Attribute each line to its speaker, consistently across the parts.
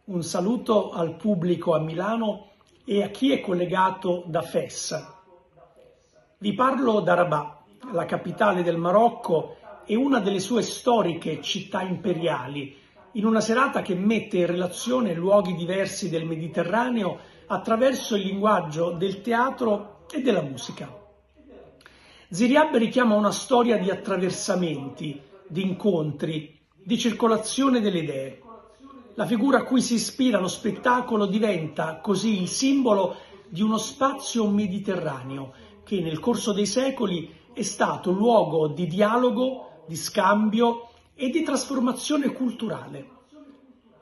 Speaker 1: Un saluto al pubblico a Milano e a chi è collegato da Fes. Vi parlo da Rabat, la capitale del Marocco e una delle sue storiche città imperiali, in una serata che mette in relazione luoghi diversi del Mediterraneo attraverso il linguaggio del teatro e della musica. Ziryab richiama una storia di attraversamenti, di incontri, di circolazione delle idee. La figura a cui si ispira lo spettacolo diventa così il simbolo di uno spazio mediterraneo che nel corso dei secoli è stato luogo di dialogo, di scambio e di trasformazione culturale.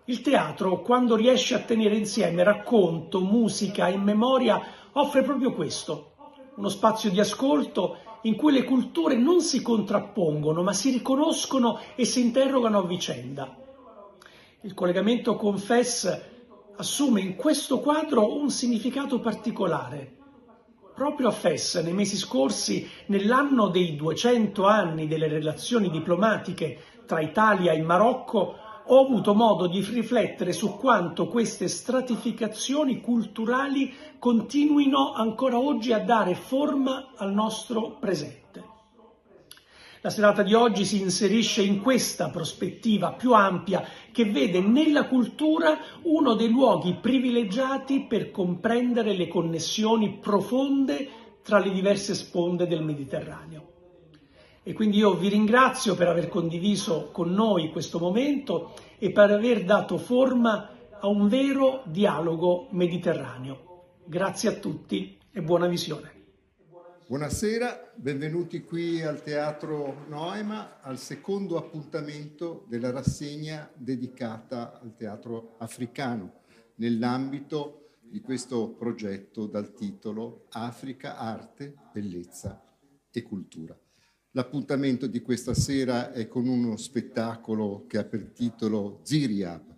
Speaker 1: Il teatro, quando riesce a tenere insieme racconto, musica e memoria, offre proprio questo, uno spazio di ascolto in cui le culture non si contrappongono, ma si riconoscono e si interrogano a vicenda. Il collegamento con Fes assume in questo quadro un significato particolare. Proprio a Fes, nei mesi scorsi, nell'anno dei 200 anni delle relazioni diplomatiche tra Italia e Marocco, ho avuto modo di riflettere su quanto queste stratificazioni culturali continuino ancora oggi a dare forma al nostro presente. La serata di oggi si inserisce in questa prospettiva più ampia che vede nella cultura uno dei luoghi privilegiati per comprendere le connessioni profonde tra le diverse sponde del Mediterraneo. E quindi io vi ringrazio per aver condiviso con noi questo momento e per aver dato forma a un vero dialogo mediterraneo. Grazie a tutti e buona visione.
Speaker 2: Buonasera, benvenuti qui al Teatro Noema al secondo appuntamento della rassegna dedicata al teatro africano nell'ambito di questo progetto dal titolo Africa, arte, bellezza e cultura. L'appuntamento di questa sera è con uno spettacolo che ha per titolo Ziryab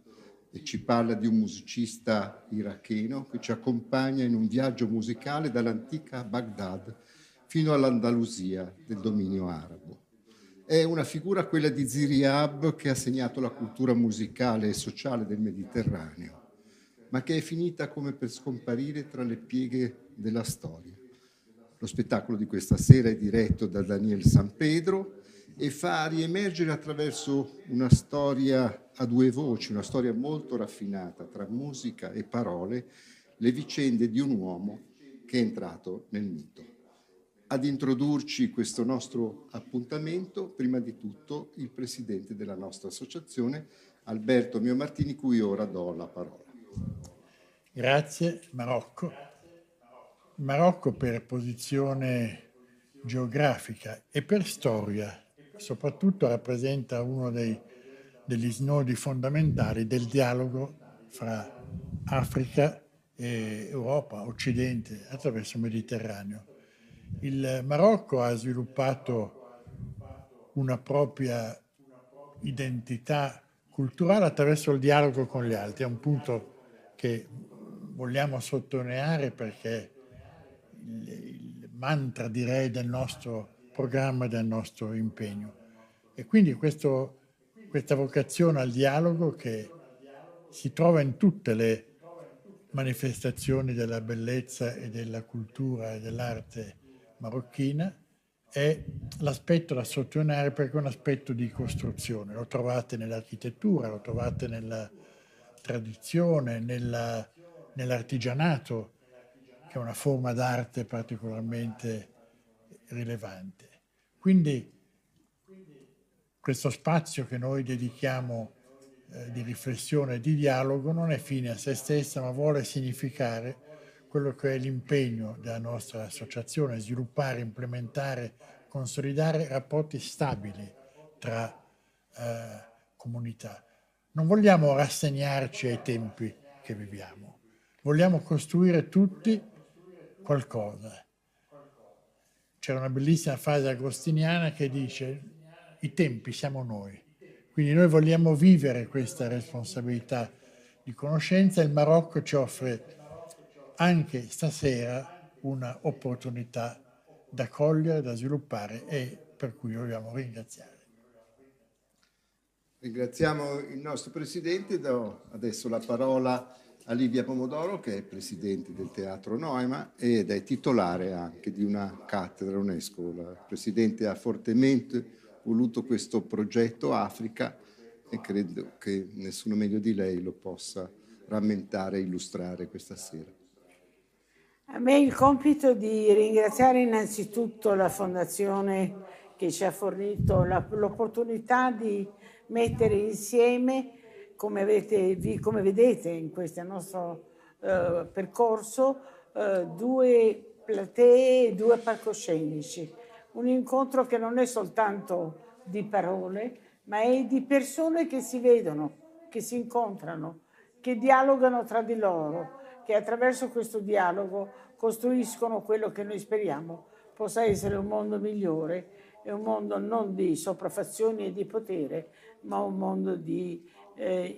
Speaker 2: e ci parla di un musicista iracheno che ci accompagna in un viaggio musicale dall'antica Baghdad fino all'Andalusia del dominio arabo. È una figura, quella di Ziryab, che ha segnato la cultura musicale e sociale del Mediterraneo, ma che è finita come per scomparire tra le pieghe della storia. Lo spettacolo di questa sera è diretto da Daniel Sampedro e fa riemergere attraverso una storia a due voci, una storia molto raffinata tra musica e parole, le vicende di un uomo che è entrato nel mito. Ad introdurci questo nostro appuntamento, prima di tutto, il presidente della nostra associazione, Alberto Mio Martini, cui ora do la parola.
Speaker 3: Grazie, Marocco. Il Marocco per posizione geografica e per storia, soprattutto rappresenta uno degli snodi fondamentali del dialogo fra Africa e Europa, Occidente, attraverso il Mediterraneo. Il Marocco ha sviluppato una propria identità culturale attraverso il dialogo con gli altri. È un punto che vogliamo sottolineare perché il mantra, direi, del nostro programma e del nostro impegno. E quindi questa vocazione al dialogo che si trova in tutte le manifestazioni della bellezza e della cultura e dell'arte marocchina è l'aspetto da sottolineare perché è un aspetto di costruzione. Lo trovate nell'architettura, lo trovate nella tradizione, nell'artigianato, che è una forma d'arte particolarmente rilevante. Quindi questo spazio che noi dedichiamo di riflessione e di dialogo non è fine a se stessa, ma vuole significare quello che è l'impegno della nostra associazione, sviluppare, implementare, consolidare rapporti stabili tra comunità. Non vogliamo rassegnarci ai tempi che viviamo, vogliamo costruire tutti qualcosa. C'era una bellissima frase agostiniana che dice: i tempi siamo noi. Quindi noi vogliamo vivere questa responsabilità di conoscenza e il Marocco ci offre anche stasera una opportunità da cogliere, da sviluppare e per cui vogliamo ringraziare.
Speaker 2: Ringraziamo il nostro Presidente. Do adesso la parola a Livia Pomodoro, che è Presidente del Teatro Noema ed è titolare anche di una cattedra UNESCO. La Presidente ha fortemente voluto questo progetto Africa e credo che nessuno meglio di lei lo possa rammentare e illustrare questa sera.
Speaker 4: A me il compito di ringraziare innanzitutto la Fondazione che ci ha fornito l'opportunità di mettere insieme, come vedete in questo nostro percorso, due platee e due palcoscenici. Un incontro che non è soltanto di parole, ma è di persone che si vedono, che si incontrano, che dialogano tra di loro, che attraverso questo dialogo costruiscono quello che noi speriamo possa essere un mondo migliore, e un mondo non di sopraffazioni e di potere, ma un mondo di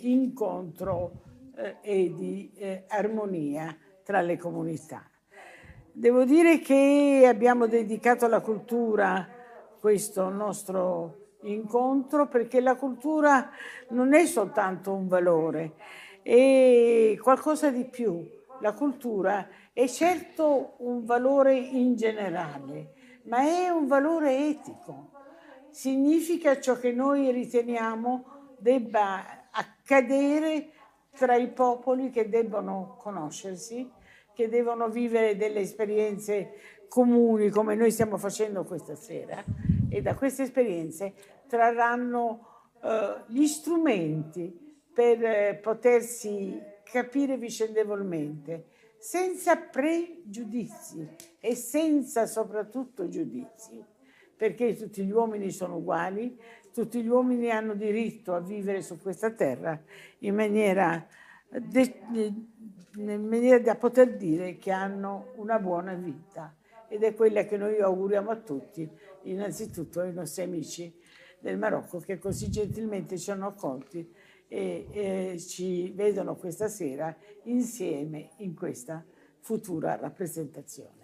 Speaker 4: incontro e di armonia tra le comunità. Devo dire che abbiamo dedicato alla cultura questo nostro incontro, perché la cultura non è soltanto un valore, è qualcosa di più. La cultura è certo un valore in generale, ma è un valore etico. Significa ciò che noi riteniamo debba accadere tra i popoli che debbono conoscersi, che devono vivere delle esperienze comuni come noi stiamo facendo questa sera, e da queste esperienze trarranno gli strumenti per potersi capire vicendevolmente, senza pregiudizi e senza soprattutto giudizi, perché tutti gli uomini sono uguali, tutti gli uomini hanno diritto a vivere su questa terra in maniera da poter dire che hanno una buona vita, ed è quella che noi auguriamo a tutti, innanzitutto ai nostri amici del Marocco che così gentilmente ci hanno accolti e ci vedono questa sera insieme in questa futura rappresentazione.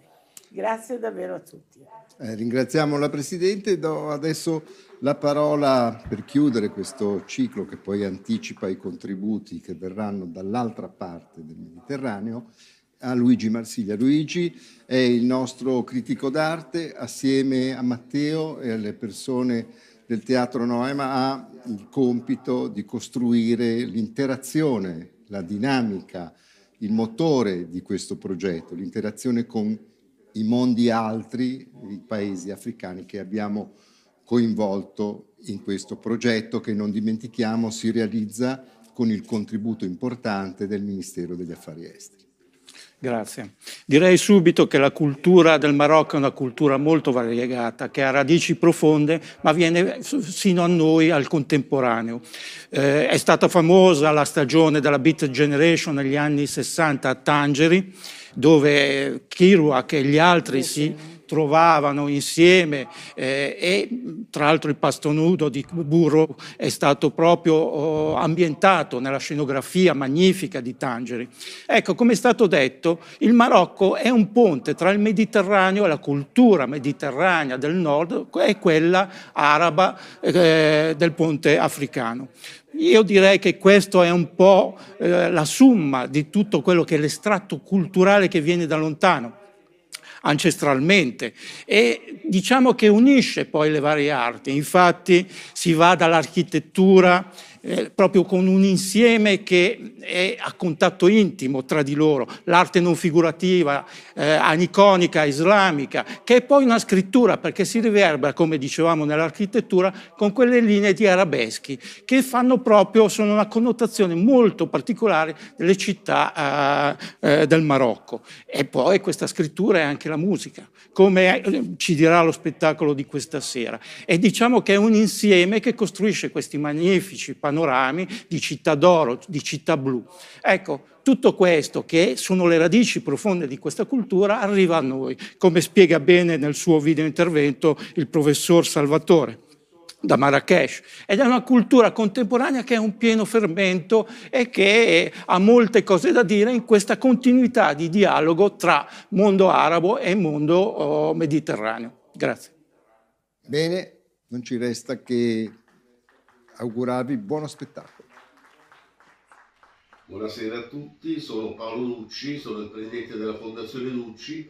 Speaker 4: Grazie davvero a tutti.
Speaker 2: Ringraziamo la Presidente. Do adesso la parola per chiudere questo ciclo che poi anticipa i contributi che verranno dall'altra parte del Mediterraneo a Luigi Marsiglia. Luigi è il nostro critico d'arte, assieme a Matteo e alle persone del Teatro Noema ha il compito di costruire l'interazione, la dinamica, il motore di questo progetto, l'interazione con i mondi altri, i paesi africani che abbiamo coinvolto in questo progetto che, non dimentichiamo, si realizza con il contributo importante del Ministero degli Affari Esteri.
Speaker 5: Grazie. Direi subito che la cultura del Marocco è una cultura molto variegata, che ha radici profonde, ma viene sino a noi, al contemporaneo. È stata famosa la stagione della Beat Generation negli anni 60 a Tangeri, dove Kerouac e gli altri si trovavano insieme e tra l'altro il Pasto Nudo di Burro è stato proprio ambientato nella scenografia magnifica di Tangeri. Ecco, come è stato detto, il Marocco è un ponte tra il Mediterraneo e la cultura mediterranea del nord e quella araba del ponte africano. Io direi che questo è un po' la summa di tutto quello che è l'estratto culturale che viene da lontano, ancestralmente, e diciamo che unisce poi le varie arti. Infatti si va dall'architettura proprio con un insieme che è a contatto intimo tra di loro, l'arte non figurativa, aniconica, islamica, che è poi una scrittura, perché si riverbera, come dicevamo nell'architettura, con quelle linee di arabeschi che sono una connotazione molto particolare delle città del Marocco. E poi questa scrittura è anche la musica, come ci dirà lo spettacolo di questa sera. E diciamo che è un insieme che costruisce questi magnifici panorami di città d'oro, di città blu. Ecco, tutto questo, che sono le radici profonde di questa cultura, arriva a noi, come spiega bene nel suo video intervento il professor Salvatore da Marrakech, ed è una cultura contemporanea che è un pieno fermento e che ha molte cose da dire in questa continuità di dialogo tra mondo arabo e mondo mediterraneo. Grazie.
Speaker 2: Bene, non ci resta che augurarvi buono spettacolo.
Speaker 6: Buonasera a tutti, sono Paolo Ducci, sono il presidente della Fondazione Ducci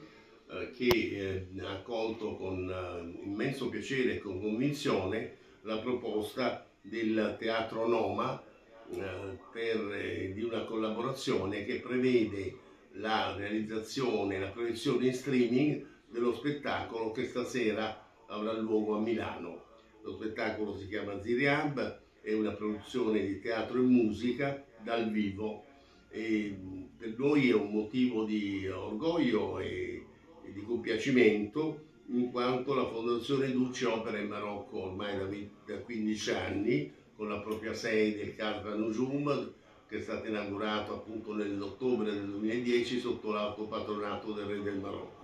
Speaker 6: che ha accolto con immenso piacere e con convinzione la proposta del Teatro Noma di una collaborazione che prevede la realizzazione, la proiezione in streaming dello spettacolo che stasera avrà luogo a Milano. Lo spettacolo si chiama Ziriab, è una produzione di teatro e musica dal vivo e per noi è un motivo di orgoglio e di compiacimento, in quanto la Fondazione Ducci opera in Marocco ormai da 15 anni con la propria sede, il Cadra Nujum, che è stato inaugurato appunto nell'ottobre del 2010 sotto l'alto patronato del Re del Marocco.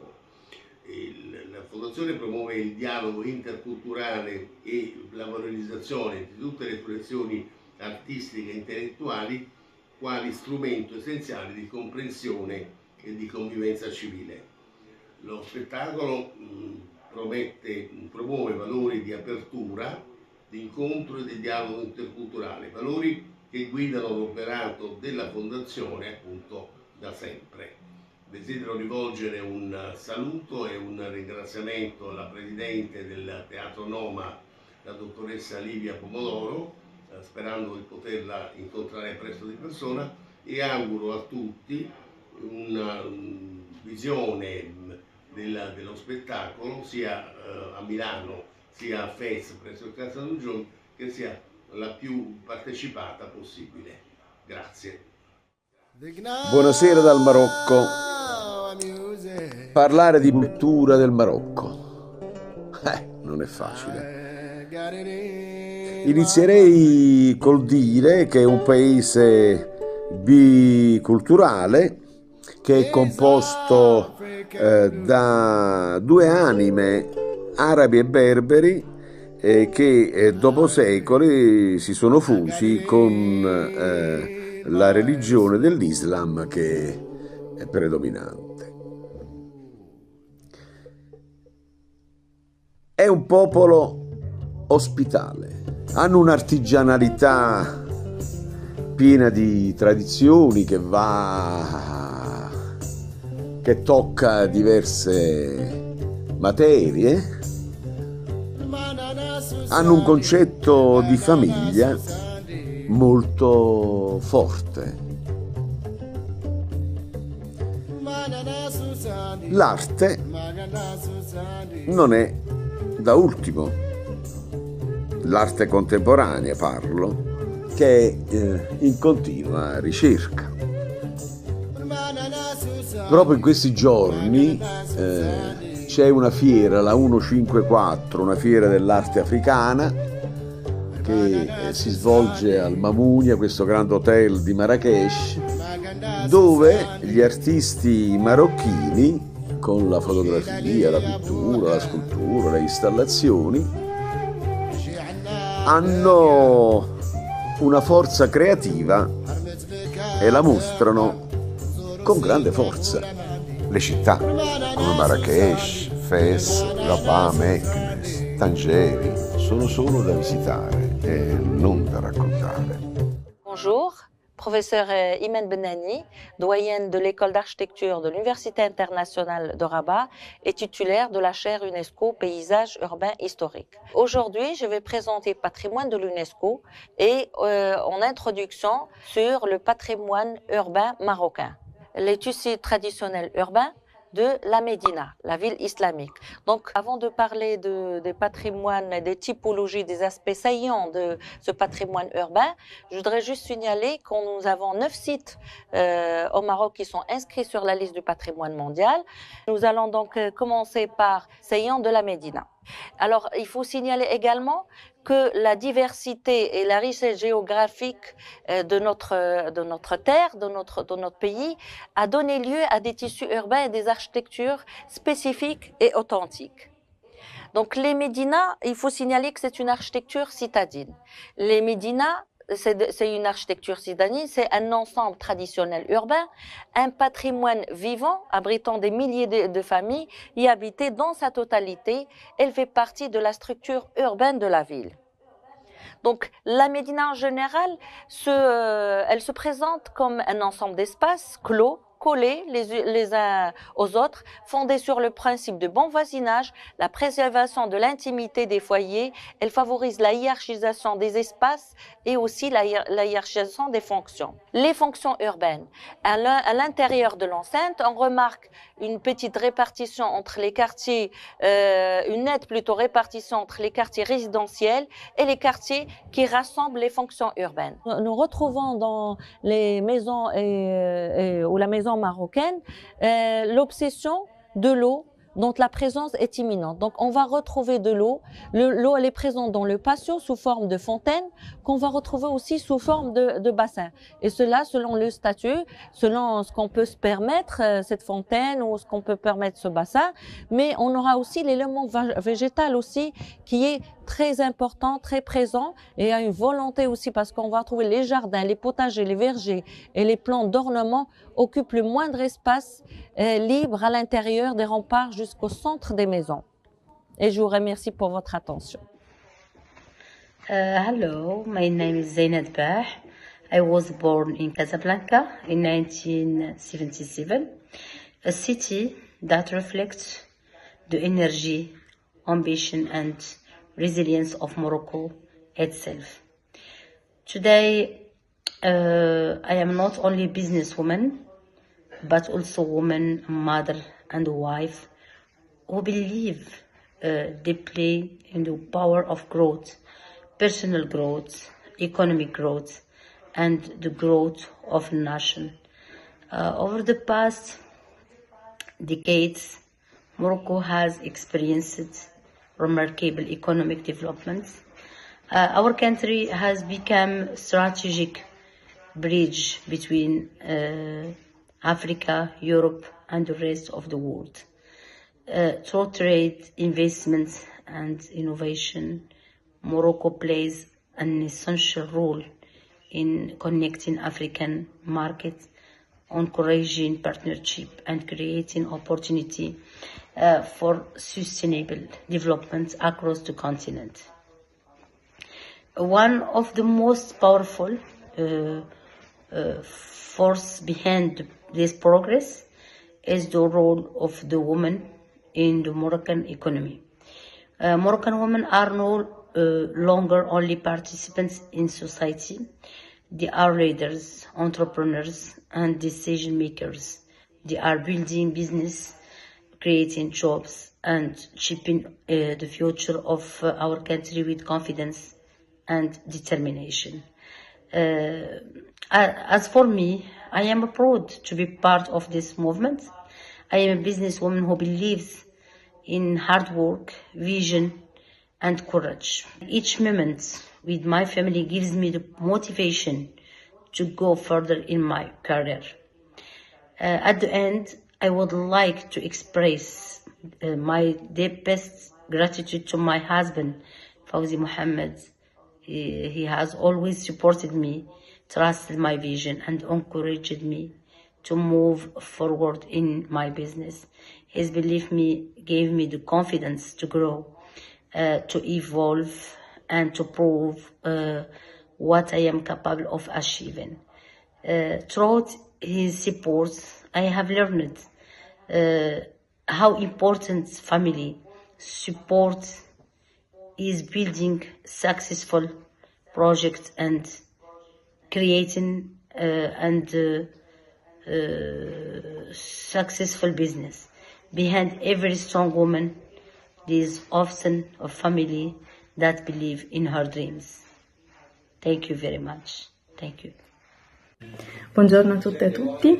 Speaker 6: La Fondazione promuove il dialogo interculturale e la valorizzazione di tutte le espressioni artistiche e intellettuali quali strumento essenziale di comprensione e di convivenza civile. Lo spettacolo promuove valori di apertura, di incontro e di dialogo interculturale, valori che guidano l'operato della Fondazione appunto da sempre. Desidero rivolgere un saluto e un ringraziamento alla Presidente del Teatro Noma, la dottoressa Livia Pomodoro, sperando di poterla incontrare presto di persona, e auguro a tutti una visione dello spettacolo sia a Milano sia a Fez presso il Casa Nujum che sia la più partecipata possibile. Grazie.
Speaker 7: Buonasera dal Marocco. Parlare di cultura del Marocco non è facile. Inizierei col dire che è un paese biculturale che è composto da due anime, arabi e berberi, che dopo secoli si sono fusi con la religione dell'Islam che è predominante. È un popolo ospitale, hanno un'artigianalità piena di tradizioni che tocca diverse materie. Hanno un concetto di famiglia molto forte. L'arte non è da ultimo, l'arte contemporanea parlo, che è in continua ricerca. Proprio in questi giorni c'è una fiera, la 154, una fiera dell'arte africana che si svolge al Mamounia, questo grande hotel di Marrakech, dove gli artisti marocchini, con la fotografia, la pittura, la scultura, le installazioni, hanno una forza creativa e la mostrano con grande forza. Le città come Marrakech, Fez, Rabat, Meknes, Tangeri sono solo da visitare e non da raccontare.
Speaker 8: Bonjour, professeur Imen Benani, doyenne de l'école d'architecture de l'Université internationale de Rabat et titulaire de la chaire UNESCO Paysage urbain historique. Aujourd'hui, je vais présenter le patrimoine de l'UNESCO et en introduction sur le patrimoine urbain marocain. Les tissus traditionnels urbains de la Médina, la ville islamique. Donc, avant de parler des patrimoines, des typologies, des aspects saillants de ce patrimoine urbain, je voudrais juste signaler que nous avons 9 sites au Maroc qui sont inscrits sur la liste du patrimoine mondial. Nous allons donc commencer par saillant de la Médina. Alors, il faut signaler également que la diversité et la richesse géographique de notre terre, de notre pays, a donné lieu à des tissus urbains et des architectures spécifiques et authentiques. Donc les médinas, il faut signaler que c'est une architecture citadine. Les médinas, c'est une architecture citadine, c'est un ensemble traditionnel urbain, un patrimoine vivant abritant des milliers de familles y habitées dans sa totalité. Elle fait partie de la structure urbaine de la ville. Donc la médina en général, elle se présente comme un ensemble d'espaces clos, collés les uns aux autres, fondés sur le principe de bon voisinage, la préservation de l'intimité des foyers. Elle favorise la hiérarchisation des espaces et aussi la hiérarchisation des fonctions. Les fonctions urbaines. À l'intérieur de l'enceinte, on remarque une petite répartition entre les quartiers, une nette plutôt répartition entre les quartiers résidentiels et les quartiers qui rassemblent les fonctions urbaines. Nous retrouvons dans les maisons ou la maison marocaine l'obsession de l'eau dont la présence est imminente. Donc on va retrouver de l'eau. L'eau elle est présente dans le patio sous forme de fontaine qu'on va retrouver aussi sous forme de bassin. Et cela selon le statut, selon ce qu'on peut se permettre, cette fontaine ou ce qu'on peut permettre ce bassin. Mais on aura aussi l'élément végétal aussi qui est très important, très présent et il y a une volonté aussi parce qu'on va trouver les jardins, les potagers, les vergers et les plantes d'ornement occupent le moindre espace libre à l'intérieur des remparts jusqu'au centre des maisons. Et je vous remercie pour votre attention.
Speaker 9: Hello, my name is Zainab Bah. I was born in Casablanca in 1977, a city that reflects the energy, ambition and resilience of Morocco itself. Today, I am not only a businesswoman, but also a woman, a mother and a wife who believe deeply in the power of growth, personal growth, economic growth, and the growth of a nation. Over the past decades, Morocco has experienced remarkable economic developments. Our country has become a strategic bridge between Africa, Europe, and the rest of the world. Through trade, investment, and innovation, Morocco plays an essential role in connecting African markets, encouraging partnership, and creating opportunity for sustainable development across the continent. One of the most powerful force behind this progress is the role of the woman in the Moroccan economy. Moroccan women are no longer only participants in society. They are leaders, entrepreneurs, and decision makers. They are building business, creating jobs, and shaping the future of our country with confidence and determination. As for me, I am proud to be part of this movement. I am a businesswoman who believes in hard work, vision, and courage. Each moment with my family gives me the motivation to go further in my career. At the end, I would like to express my deepest gratitude to my husband, Fawzi Mohammed. He has always supported me, trusted my vision, and encouraged me to move forward in my business. His belief gave me the confidence to grow, to evolve, and to prove what I am capable of achieving. Through his support, I have learned how important family support is building successful projects and creating successful business. Behind every strong woman, there is often a family that believe in her dreams. Thank you very much. Thank you.
Speaker 10: Buongiorno a tutte e a tutti,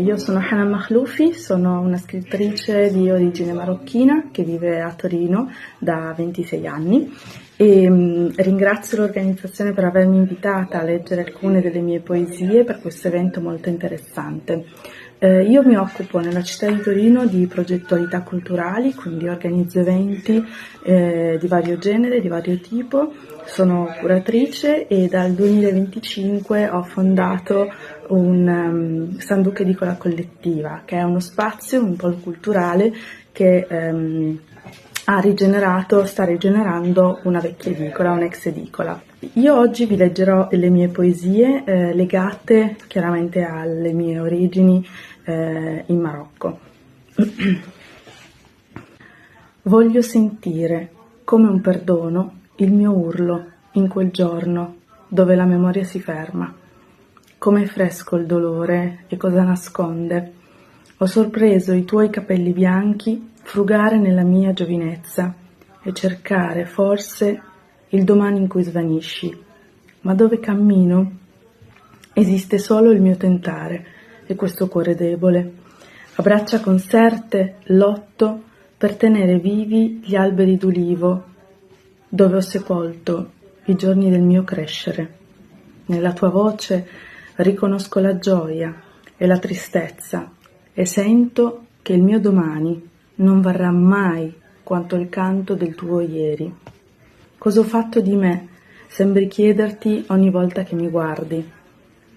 Speaker 10: io sono Hanan Makhloufi, sono una scrittrice di origine marocchina che vive a Torino da 26 anni e ringrazio l'organizzazione per avermi invitata a leggere alcune delle mie poesie per questo evento molto interessante. Io mi occupo nella città di Torino di progettualità culturali, quindi organizzo eventi di vario genere, di vario tipo, sono curatrice e dal 2025 ho fondato un Sanduc Edicola Collettiva, che è uno spazio, un polo culturale che sta rigenerando una vecchia edicola, un'ex edicola. Io oggi vi leggerò le mie poesie legate chiaramente alle mie origini in Marocco. Voglio sentire come un perdono il mio urlo in quel giorno dove la memoria si ferma. Com'è fresco il dolore e cosa nasconde. Ho sorpreso i tuoi capelli bianchi frugare nella mia giovinezza e cercare forse il domani in cui svanisci, ma dove cammino esiste solo il mio tentare e questo cuore debole. A braccia conserte lotto per tenere vivi gli alberi d'ulivo dove ho sepolto i giorni del mio crescere. Nella tua voce riconosco la gioia e la tristezza e sento che il mio domani non varrà mai quanto il canto del tuo ieri. Cosa ho fatto di me? Sembri chiederti ogni volta che mi guardi.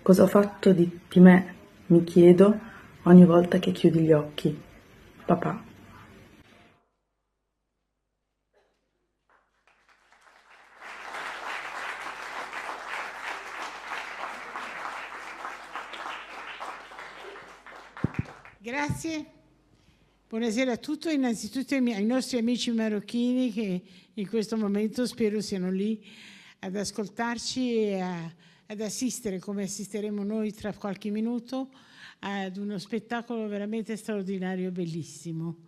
Speaker 10: Cosa ho fatto di me? Mi chiedo ogni volta che chiudi gli occhi. Papà.
Speaker 4: Grazie. Buonasera a tutti, innanzitutto ai nostri amici marocchini che in questo momento spero siano lì ad ascoltarci e ad assistere, come assisteremo noi tra qualche minuto, ad uno spettacolo veramente straordinario e bellissimo.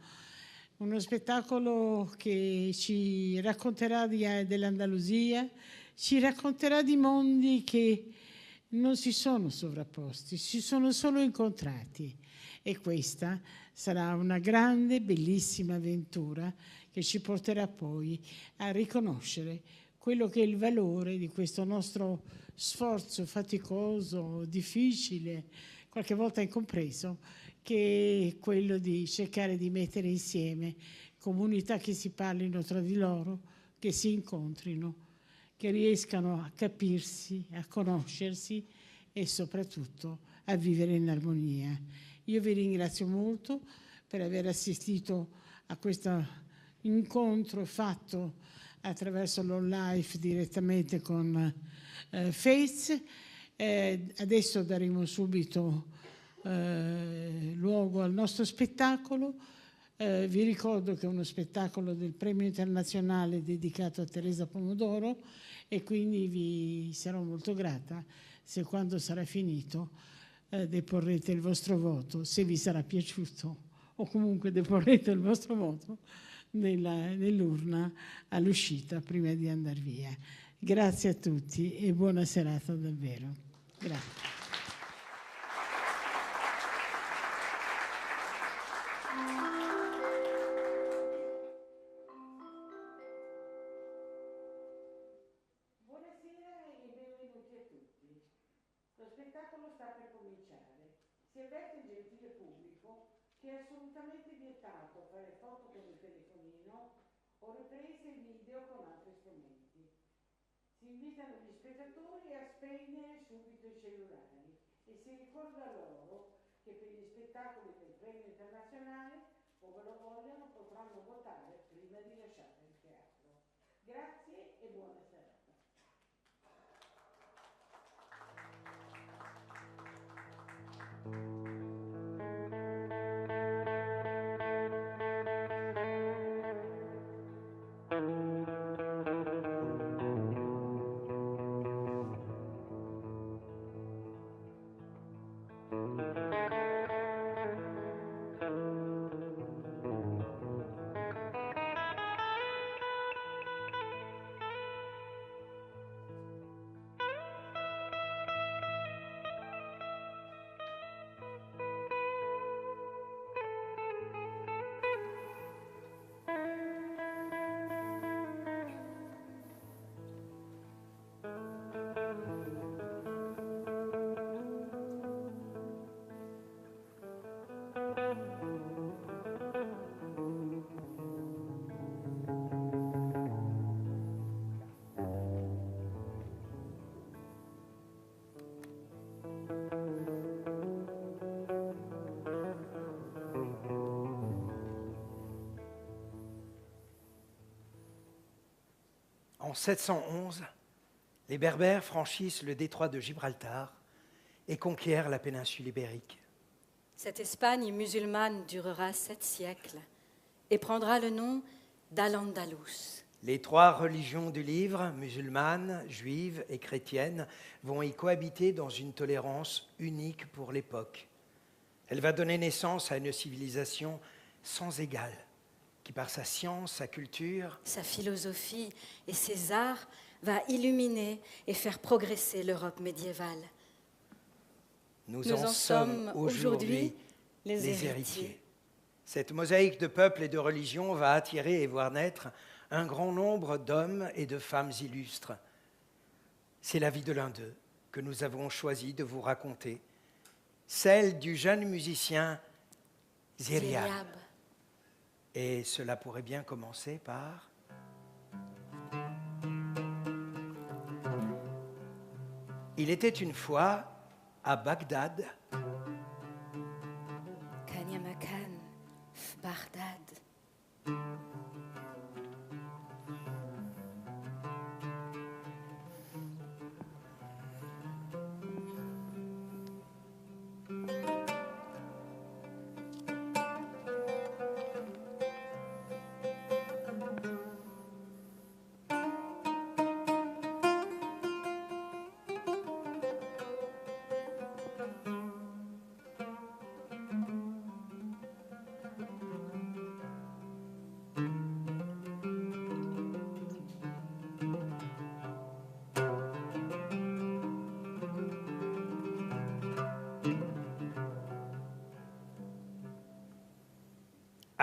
Speaker 4: Uno spettacolo che ci racconterà dell'Andalusia, ci racconterà di mondi che non si sono sovrapposti, si sono solo incontrati. E questa sarà una grande, bellissima avventura che ci porterà poi a riconoscere quello che è il valore di questo nostro sforzo faticoso, difficile, qualche volta incompreso, che è quello di cercare di mettere insieme comunità che si parlino tra di loro, che si incontrino, che riescano a capirsi, a conoscersi e soprattutto a vivere in armonia. Io vi ringrazio molto per aver assistito a questo incontro fatto attraverso l'online direttamente con Face. Adesso daremo subito luogo al nostro spettacolo. Vi ricordo che è uno spettacolo del Premio Internazionale dedicato a Teresa Pomodoro e quindi vi sarò molto grata se quando sarà finito deporrete il vostro voto, se vi sarà piaciuto, o comunque deporrete il vostro voto nell'urna all'uscita prima di andare via. Grazie a tutti e buona serata davvero. Grazie. Lo spettacolo sta per cominciare. Si avverte il gentile pubblico che è assolutamente vietato fare foto con il telefonino o riprese video con altri strumenti. Si invitano gli spettatori a spegnere subito i cellulari e si ricorda loro che per gli spettacoli del Premio Internazionale, ove lo vogliono, potranno votare prima di lasciare il teatro. Grazie e buona serata.
Speaker 11: En 711, les Berbères franchissent le détroit de Gibraltar et conquièrent la péninsule ibérique.
Speaker 12: Cette Espagne musulmane durera 7 siècles et prendra le nom d'Al-Andalus.
Speaker 11: Les 3 religions du livre, musulmane, juive et chrétienne, vont y cohabiter dans une tolérance unique pour l'époque. Elle va donner naissance à une civilisation sans égale, qui par sa science, sa culture,
Speaker 12: sa philosophie et ses arts va illuminer et faire progresser l'Europe médiévale.
Speaker 11: Nous en sommes aujourd'hui les héritiers. Cette mosaïque de peuples et de religions va attirer et voir naître un grand nombre d'hommes et de femmes illustres. C'est la vie de l'un d'eux que nous avons choisi de vous raconter, celle du jeune musicien Ziryab. Et cela pourrait bien commencer par... Il était une fois à Bagdad.
Speaker 12: Kan Yamakan, Bagdad.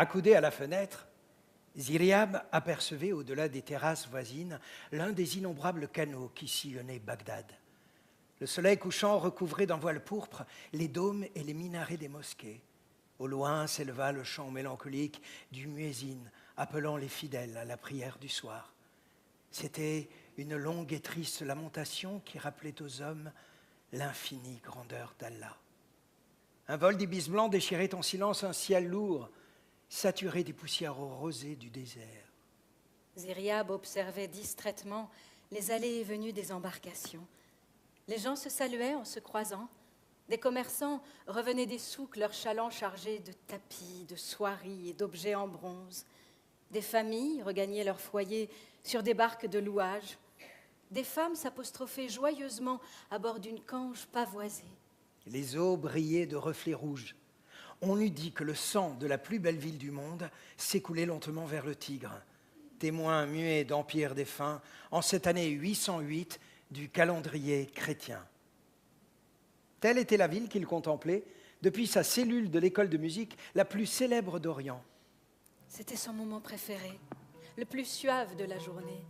Speaker 11: Accoudé à la fenêtre, Ziryab apercevait au-delà des terrasses voisines l'un des innombrables canaux qui sillonnaient Bagdad. Le soleil couchant recouvrait d'un voile pourpre les dômes et les minarets des mosquées. Au loin s'éleva le chant mélancolique du muezzin appelant les fidèles à la prière du soir. C'était une longue et triste lamentation qui rappelait aux hommes l'infinie grandeur d'Allah. Un vol d'ibis blanc déchirait en silence un ciel lourd, saturé des poussières rosées du désert.
Speaker 12: Ziryab observait distraitement les allées et venues des embarcations. Les gens se saluaient en se croisant. Des commerçants revenaient des souks, leurs chalands chargés de tapis, de soieries et d'objets en bronze. Des familles regagnaient leur foyer sur des barques de louage. Des femmes s'apostrophaient joyeusement à bord d'une cange pavoisée.
Speaker 11: Les eaux brillaient de reflets rouges. On eût dit que le sang de la plus belle ville du monde s'écoulait lentement vers le Tigre, témoin muet d'empire défunt en cette année 808 du calendrier chrétien. Telle était la ville qu'il contemplait depuis sa cellule de l'école de musique la plus célèbre d'Orient.
Speaker 12: C'était son moment préféré, le plus suave de la journée,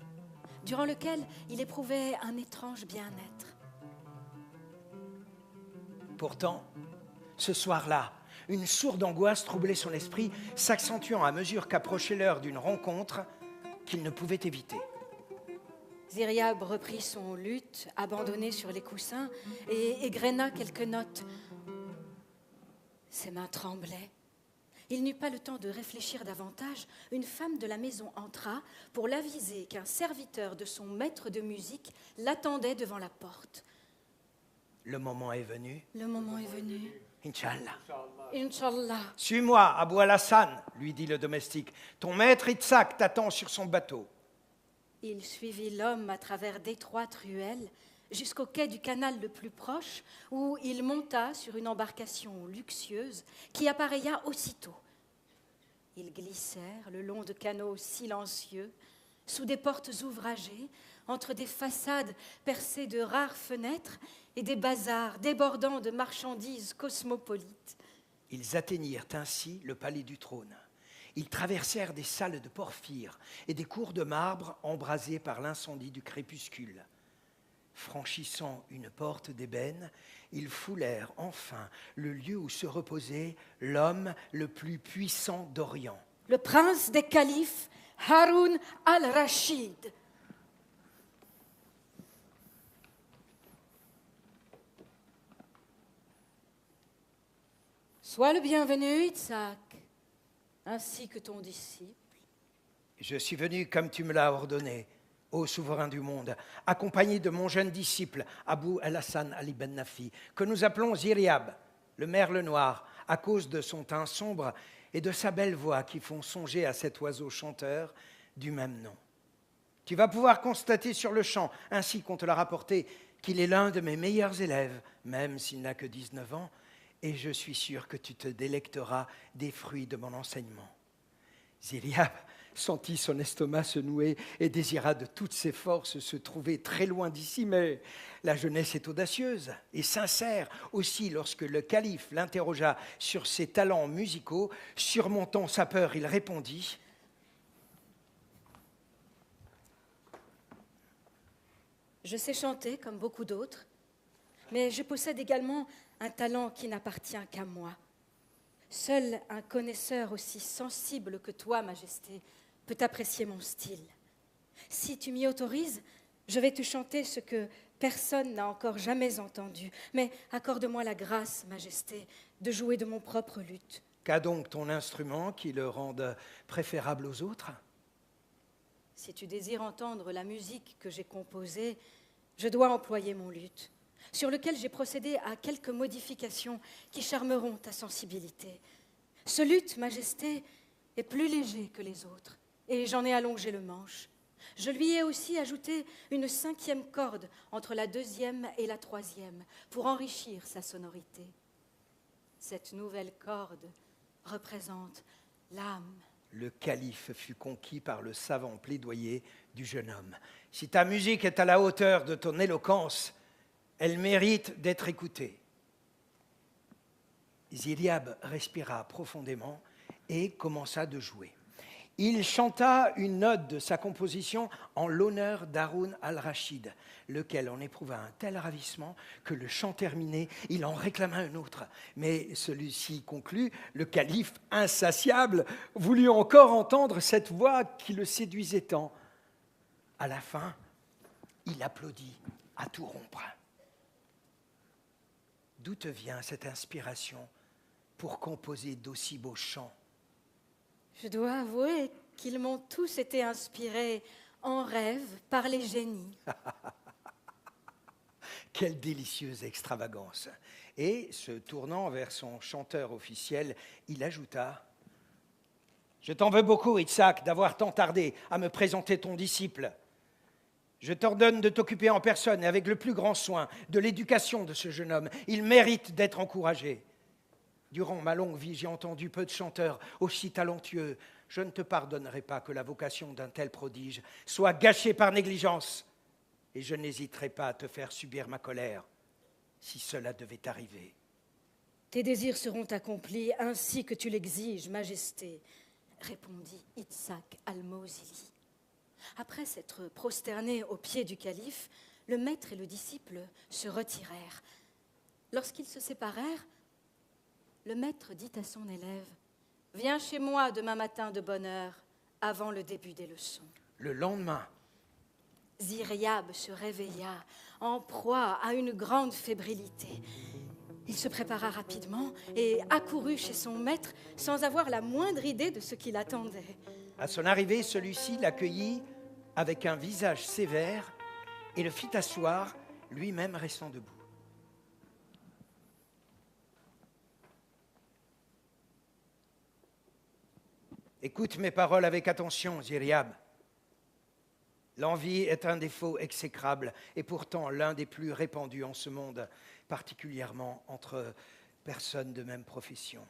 Speaker 12: durant lequel il éprouvait un étrange bien-être.
Speaker 11: Pourtant, ce soir-là, une sourde angoisse troublait son esprit, s'accentuant à mesure qu'approchait l'heure d'une rencontre qu'il ne pouvait éviter.
Speaker 12: Ziryab reprit son luth, abandonné sur les coussins, et égréna quelques notes. Ses mains tremblaient. Il n'eut pas le temps de réfléchir davantage. Une femme de la maison entra pour l'aviser qu'un serviteur de son maître de musique l'attendait devant la porte.
Speaker 11: Le moment est venu.
Speaker 12: Le moment est venu.
Speaker 11: Inch'Allah.
Speaker 12: Inch'Allah.
Speaker 11: Suis-moi, Abou al-Hassan, lui dit le domestique. Ton maître Itzhak t'attend sur son bateau.
Speaker 12: Il suivit l'homme à travers d'étroites ruelles jusqu'au quai du canal le plus proche, où il monta sur une embarcation luxueuse qui appareilla aussitôt. Ils glissèrent le long de canaux silencieux, sous des portes ouvragées, entre des façades percées de rares fenêtres et des bazars débordant de marchandises cosmopolites.
Speaker 11: Ils atteignirent ainsi le palais du trône. Ils traversèrent des salles de porphyre et des cours de marbre embrasées par l'incendie du crépuscule. Franchissant une porte d'ébène, ils foulèrent enfin le lieu où se reposait l'homme le plus puissant d'Orient.
Speaker 12: Le prince des califes, Haroun al-Rachid. Sois le bienvenu, Itzhak, ainsi que ton disciple.
Speaker 11: Je suis venu comme tu me l'as ordonné, ô souverain du monde, accompagné de mon jeune disciple, Abou el-Hassan Ali Ben Nafi, que nous appelons Ziryab, le merle noir, à cause de son teint sombre et de sa belle voix qui font songer à cet oiseau chanteur du même nom. Tu vas pouvoir constater sur le champ, ainsi qu'on te l'a rapporté, qu'il est l'un de mes meilleurs élèves, même s'il n'a que 19 ans, et je suis sûr que tu te délecteras des fruits de mon enseignement. Ziryab sentit son estomac se nouer et désira de toutes ses forces se trouver très loin d'ici, mais la jeunesse est audacieuse et sincère. Aussi, lorsque le calife l'interrogea sur ses talents musicaux, surmontant sa peur, il répondit :
Speaker 12: « Je sais chanter comme beaucoup d'autres, mais je possède également un talent qui n'appartient qu'à moi. Seul un connaisseur aussi sensible que toi, Majesté, peut apprécier mon style. Si tu m'y autorises, je vais te chanter ce que personne n'a encore jamais entendu. Mais accorde-moi la grâce, Majesté, de jouer de mon propre luth. »
Speaker 11: Qu'a donc ton instrument qui le rende préférable aux autres ?
Speaker 12: Si tu désires entendre la musique que j'ai composée, je dois employer mon luth, sur lequel j'ai procédé à quelques modifications qui charmeront ta sensibilité. Ce luth, Majesté, est plus léger que les autres, et j'en ai allongé le manche. Je lui ai aussi ajouté une 5e corde entre la 2e et la 3e pour enrichir sa sonorité. Cette nouvelle corde représente l'âme.
Speaker 11: Le calife fut conquis par le savant plaidoyer du jeune homme. Si ta musique est à la hauteur de ton éloquence, elle mérite d'être écoutée. Ziryab respira profondément et commença de jouer. Il chanta une note de sa composition en l'honneur d'Haroun al-Rachid, lequel en éprouva un tel ravissement que le chant terminé, il en réclama un autre. Mais celui-ci conclut, le calife, insatiable, voulut encore entendre cette voix qui le séduisait tant. À la fin, il applaudit à tout rompre. D'où te vient cette inspiration pour composer d'aussi beaux chants ?
Speaker 12: Je dois avouer qu'ils m'ont tous été inspirés en rêve par les génies.
Speaker 11: Quelle délicieuse extravagance! Et, se tournant vers son chanteur officiel, il ajouta : « Je t'en veux beaucoup, Itzhak, d'avoir tant tardé à me présenter ton disciple. Je t'ordonne de t'occuper en personne et avec le plus grand soin de l'éducation de ce jeune homme. Il mérite d'être encouragé. Durant ma longue vie, j'ai entendu peu de chanteurs aussi talentueux. Je ne te pardonnerai pas que la vocation d'un tel prodige soit gâchée par négligence. Et je n'hésiterai pas à te faire subir ma colère, si cela devait arriver. »
Speaker 12: Tes désirs seront accomplis ainsi que tu l'exiges, Majesté, répondit Itzhak al-Mawsili. Après s'être prosterné aux pieds du calife, le maître et le disciple se retirèrent. Lorsqu'ils se séparèrent, le maître dit à son élève : « Viens chez moi demain matin de bonne heure, avant le début des leçons. »
Speaker 11: Le lendemain,
Speaker 12: Ziryab se réveilla, en proie à une grande fébrilité. Il se prépara rapidement et accourut chez son maître sans avoir la moindre idée de ce qui l'attendait.
Speaker 11: À son arrivée, celui-ci l'accueillit avec un visage sévère et le fit asseoir, lui-même restant debout. Écoute mes paroles avec attention, Ziryab. L'envie est un défaut exécrable et pourtant l'un des plus répandus en ce monde, particulièrement entre personnes de même profession.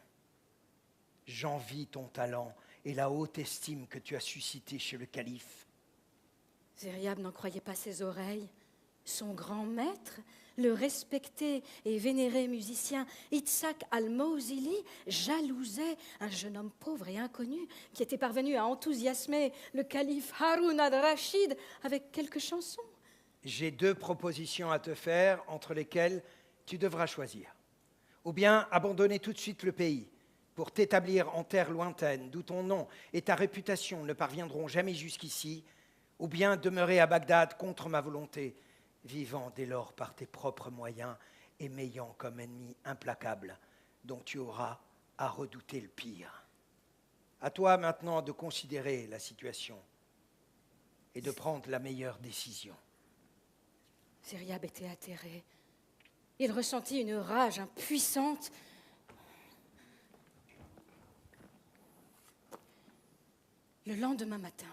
Speaker 11: J'envie ton talent et la haute estime que tu as suscitée chez le calife.
Speaker 12: Ziryab n'en croyait pas ses oreilles. Son grand maître, le respecté et vénéré musicien Itzhak al-Mawsili, jalousait un jeune homme pauvre et inconnu qui était parvenu à enthousiasmer le calife Haroun al-Rachid avec quelques chansons.
Speaker 11: J'ai 2 propositions à te faire entre lesquelles tu devras choisir. Ou bien abandonner tout de suite le pays pour t'établir en terre lointaine d'où ton nom et ta réputation ne parviendront jamais jusqu'ici, ou bien demeurer à Bagdad contre ma volonté, vivant dès lors par tes propres moyens et m'ayant comme ennemi implacable, dont tu auras à redouter le pire. À toi maintenant de considérer la situation. et de prendre la meilleure décision.
Speaker 12: Ziryab était atterré. Il ressentit une rage impuissante. Le lendemain matin,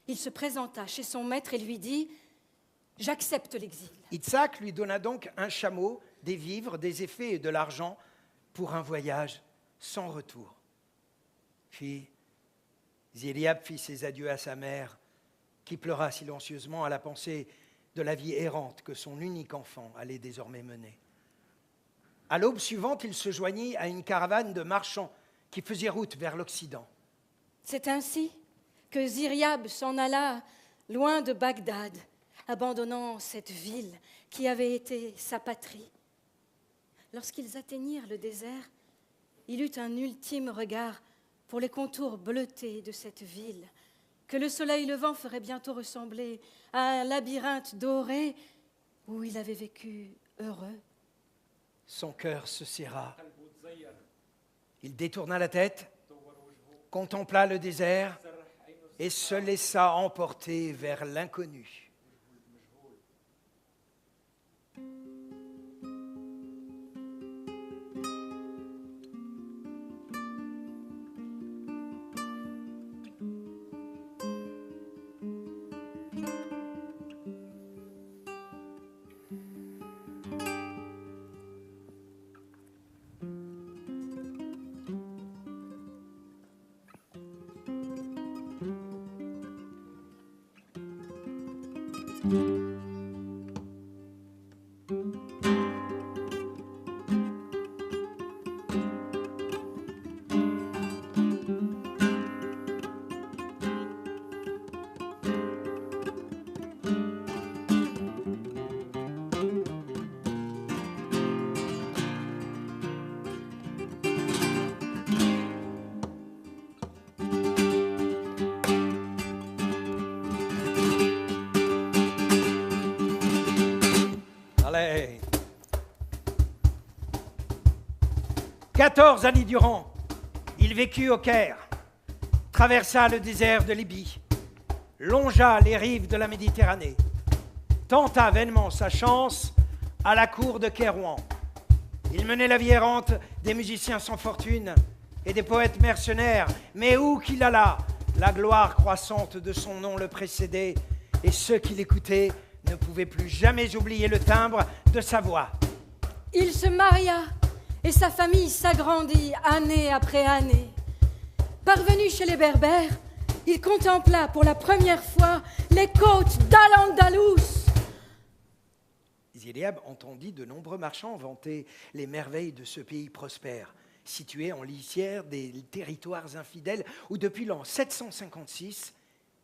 Speaker 12: il se présenta chez son maître et lui dit « J'accepte l'exil. »
Speaker 11: Itzhak lui donna donc un chameau, des vivres, des effets et de l'argent pour un voyage sans retour. Puis, Ziryab fit ses adieux à sa mère, qui pleura silencieusement à la pensée de la vie errante que son unique enfant allait désormais mener. À l'aube suivante, il se joignit à une caravane de marchands qui faisait route vers l'Occident.
Speaker 12: C'est ainsi que Ziryab s'en alla loin de Bagdad, abandonnant cette ville qui avait été sa patrie. Lorsqu'ils atteignirent le désert, il eut un ultime regard pour les contours bleutés de cette ville, que le soleil levant ferait bientôt ressembler à un labyrinthe doré où il avait vécu heureux.
Speaker 11: Son cœur se serra. Il détourna la tête, contempla le désert et se laissa emporter vers l'inconnu. Allez. 14 années durant, il vécut au Caire, traversa le désert de Libye, longea les rives de la Méditerranée, tenta vainement sa chance à la cour de Kairouan. Il menait la vie errante des musiciens sans fortune et des poètes mercenaires, mais où qu'il allât, la gloire croissante de son nom le précédait, et ceux qui l'écoutaient ne pouvaient plus jamais oublier le timbre de sa voix.
Speaker 12: Il se maria et sa famille s'agrandit année après année. Parvenu chez les Berbères, il contempla pour la première fois les côtes d'Al-Andalus.
Speaker 11: Ziryab entendit de nombreux marchands vanter les merveilles de ce pays prospère, situé en lisière des territoires infidèles où depuis l'an 756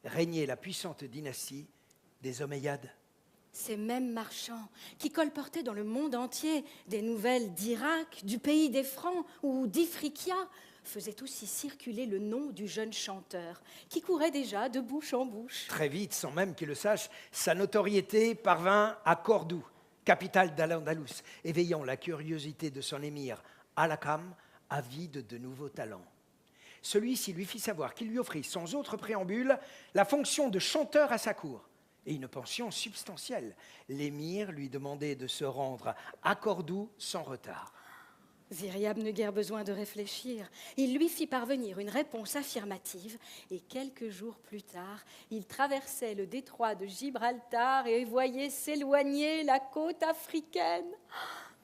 Speaker 11: régnait la puissante dynastie des Omeyyades.
Speaker 12: Ces mêmes marchands qui colportaient dans le monde entier des nouvelles d'Irak, du pays des Francs ou d'Ifriqiya faisaient aussi circuler le nom du jeune chanteur qui courait déjà de bouche en bouche.
Speaker 11: Très vite, sans même qu'il le sache, sa notoriété parvint à Cordoue, capitale d'Al-Andalus, éveillant la curiosité de son émir Al-Hakam, avide de nouveaux talents. Celui-ci lui fit savoir qu'il lui offrit sans autre préambule la fonction de chanteur à sa cour et une pension substantielle. L'émir lui demandait de se rendre à Cordoue sans retard.
Speaker 12: Ziryab n'eut guère besoin de réfléchir. Il lui fit parvenir une réponse affirmative et quelques jours plus tard, il traversait le détroit de Gibraltar et voyait s'éloigner la côte africaine.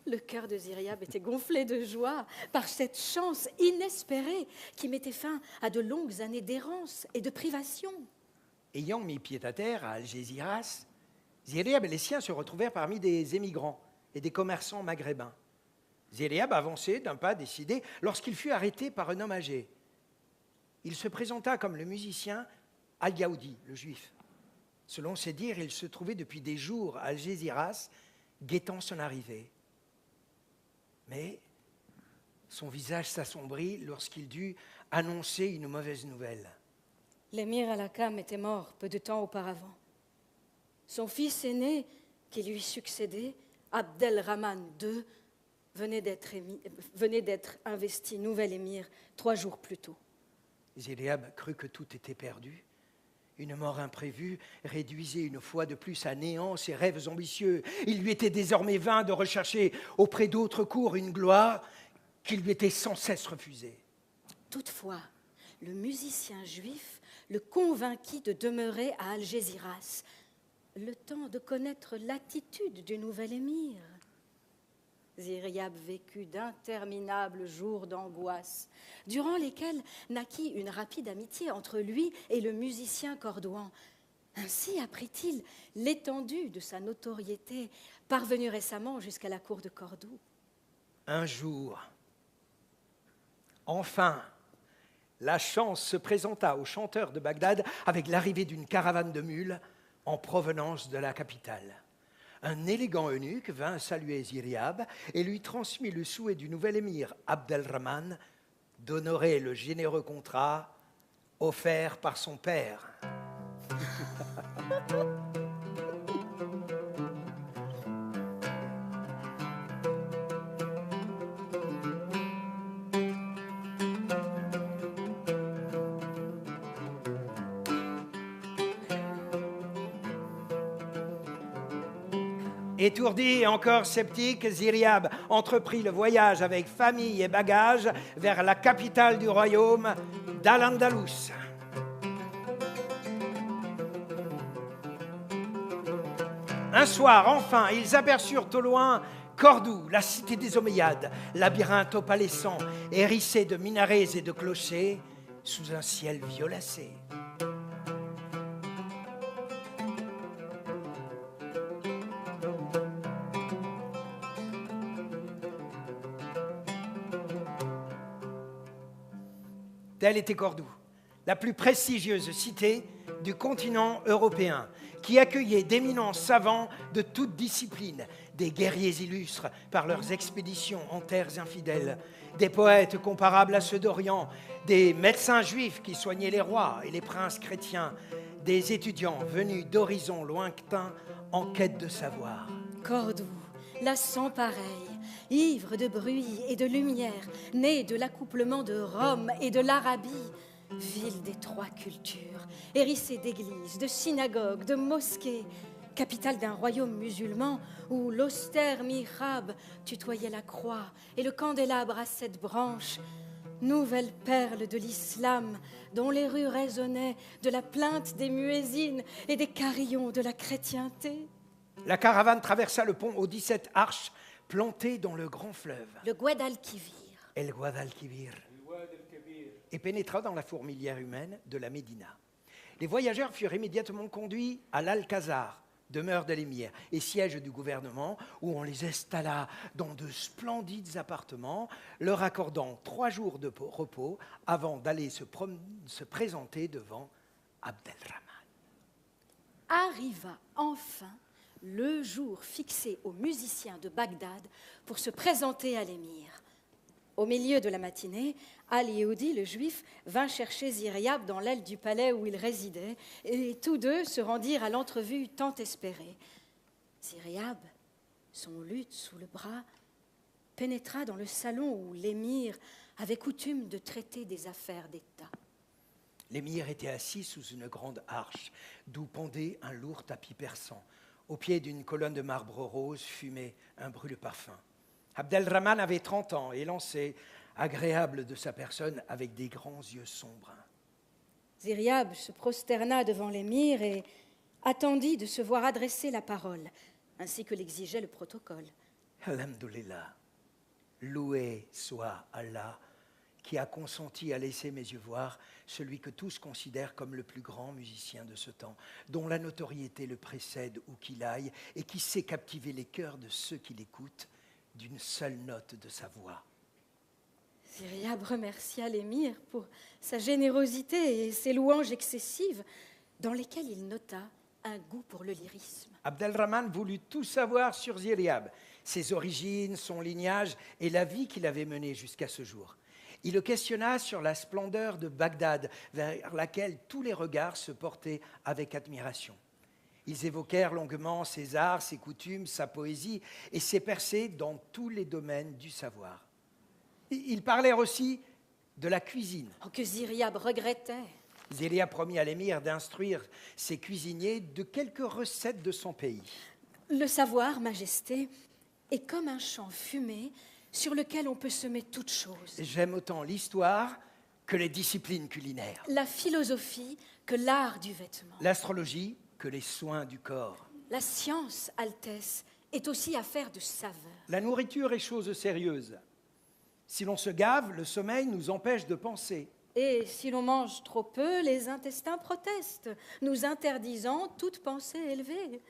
Speaker 12: Le cœur de Ziryab était gonflé de joie par cette chance inespérée qui mettait fin à de longues années d'errance et de privation.
Speaker 11: Ayant mis pied à terre à Algésiras, Ziryab et les siens se retrouvèrent parmi des émigrants et des commerçants maghrébins. Ziryab avançait d'un pas décidé lorsqu'il fut arrêté par un homme âgé. Il se présenta comme le musicien Al-Yaoudi, le juif. Selon ses dires, il se trouvait depuis des jours à Algésiras, guettant son arrivée. Mais son visage s'assombrit lorsqu'il dut annoncer une mauvaise nouvelle.
Speaker 12: L'émir Al-Hakam était mort peu de temps auparavant. Son fils aîné, qui lui succédait, Abdelrahman II, venait d'être investi nouvel émir 3 jours plus tôt.
Speaker 11: Ziryab crut que tout était perdu Une mort imprévue réduisait une fois de plus à néant ses rêves ambitieux. Il lui était désormais vain de rechercher auprès d'autres cours une gloire qui lui était sans cesse refusée.
Speaker 12: Toutefois, le musicien juif le convainquit de demeurer à Algésiras, le temps de connaître l'attitude du nouvel émir. Ziryab vécut d'interminables jours d'angoisse, durant lesquels naquit une rapide amitié entre lui et le musicien cordouan. Ainsi apprit-il l'étendue de sa notoriété, parvenue récemment jusqu'à la cour de Cordoue.
Speaker 11: Un jour, enfin, la chance se présenta aux chanteurs de Bagdad avec l'arrivée d'une caravane de mules en provenance de la capitale. Un élégant eunuque vint saluer Ziryab et lui transmit le souhait du nouvel émir Abdelrahman d'honorer le généreux contrat offert par son père. Étourdi et encore sceptique, Ziryab entreprit le voyage avec famille et bagages vers la capitale du royaume d'Al-Andalus. Un soir, enfin, ils aperçurent au loin Cordoue, la cité des Omeyyades, labyrinthe opalescent, hérissé de minarets et de clochers, sous un ciel violacé. Telle était Cordoue, la plus prestigieuse cité du continent européen, qui accueillait d'éminents savants de toutes disciplines, des guerriers illustres par leurs expéditions en terres infidèles, des poètes comparables à ceux d'Orient, des médecins juifs qui soignaient les rois et les princes chrétiens, des étudiants venus d'horizons lointains en quête de savoir.
Speaker 12: Cordoue, la sans pareille, ivre de bruit et de lumière, née de l'accouplement de Rome et de l'Arabie, ville des trois cultures, hérissée d'églises, de synagogues, de mosquées, capitale d'un royaume musulman où l'austère mihrab tutoyait la croix et le candélabre à 7 branches, nouvelle perle de l'islam dont les rues résonnaient de la plainte des muezzines et des carillons de la chrétienté.
Speaker 11: La caravane traversa le pont aux 17 arches planté dans le grand fleuve,
Speaker 12: le Guadalquivir,
Speaker 11: El Guadalquivir, et pénétra dans la fourmilière humaine de la Médina. Les voyageurs furent immédiatement conduits à l'Alcazar, demeure de l'émir et siège du gouvernement, où on les installa dans de splendides appartements, leur accordant 3 jours de repos avant d'aller se présenter devant Abdelrahman.
Speaker 12: Arriva enfin le jour fixé aux musiciens de Bagdad pour se présenter à l'émir. Au milieu de la matinée, Al-Yehudi, le juif, vint chercher Ziryab dans l'aile du palais où il résidait, et tous deux se rendirent à l'entrevue tant espérée. Ziryab, son luth sous le bras, pénétra dans le salon où l'émir avait coutume de traiter des affaires d'État.
Speaker 11: L'émir était assis sous une grande arche, d'où pendait un lourd tapis persan. Au pied d'une colonne de marbre rose fumait un brûle-parfum. Abdelrahman avait 30 ans, élancé, agréable de sa personne, avec des grands yeux sombres.
Speaker 12: Ziryab se prosterna devant l'émir et attendit de se voir adresser la parole, ainsi que l'exigeait le protocole.
Speaker 11: Alhamdulillah, loué soit Allah, qui a consenti à laisser mes yeux voir celui que tous considèrent comme le plus grand musicien de ce temps, dont la notoriété le précède où qu'il aille et qui sait captiver les cœurs de ceux qui l'écoutent d'une seule note de sa voix.
Speaker 12: Ziryab remercia l'émir pour sa générosité et ses louanges excessives, dans lesquelles il nota un goût pour le lyrisme.
Speaker 11: Abdelrahman voulut tout savoir sur Ziryab, ses origines, son lignage et la vie qu'il avait menée jusqu'à ce jour. Il le questionna sur la splendeur de Bagdad, vers laquelle tous les regards se portaient avec admiration. Ils évoquèrent longuement ses arts, ses coutumes, sa poésie et ses percées dans tous les domaines du savoir. Ils parlèrent aussi de la cuisine.
Speaker 12: Que Ziryab regrettait.
Speaker 11: Ziria promit à l'émir d'instruire ses cuisiniers de quelques recettes de son pays.
Speaker 12: Le savoir, Majesté, est comme un champ fumé sur lequel on peut semer toutes choses.
Speaker 11: J'aime autant l'histoire que les disciplines culinaires.
Speaker 12: La philosophie que l'art du vêtement.
Speaker 11: L'astrologie que les soins du corps.
Speaker 12: La science, Altesse, est aussi affaire de saveur.
Speaker 11: La nourriture est chose sérieuse. Si l'on se gave, le sommeil nous empêche de penser.
Speaker 12: Et si l'on mange trop peu, les intestins protestent, nous interdisant toute pensée élevée.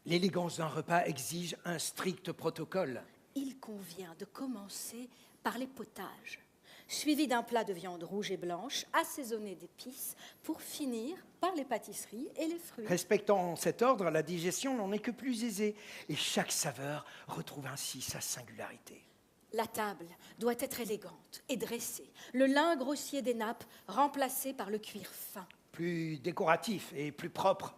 Speaker 11: L'élégance d'un repas exige un strict protocole.
Speaker 12: Il convient de commencer par les potages, suivi d'un plat de viande rouge et blanche, assaisonné d'épices, pour finir par les pâtisseries et les fruits.
Speaker 11: Respectant cet ordre, la digestion n'en est que plus aisée, et chaque saveur retrouve ainsi sa singularité.
Speaker 12: La table doit être élégante et dressée, le lin grossier des nappes remplacé par le cuir fin.
Speaker 11: Plus décoratif et plus propre,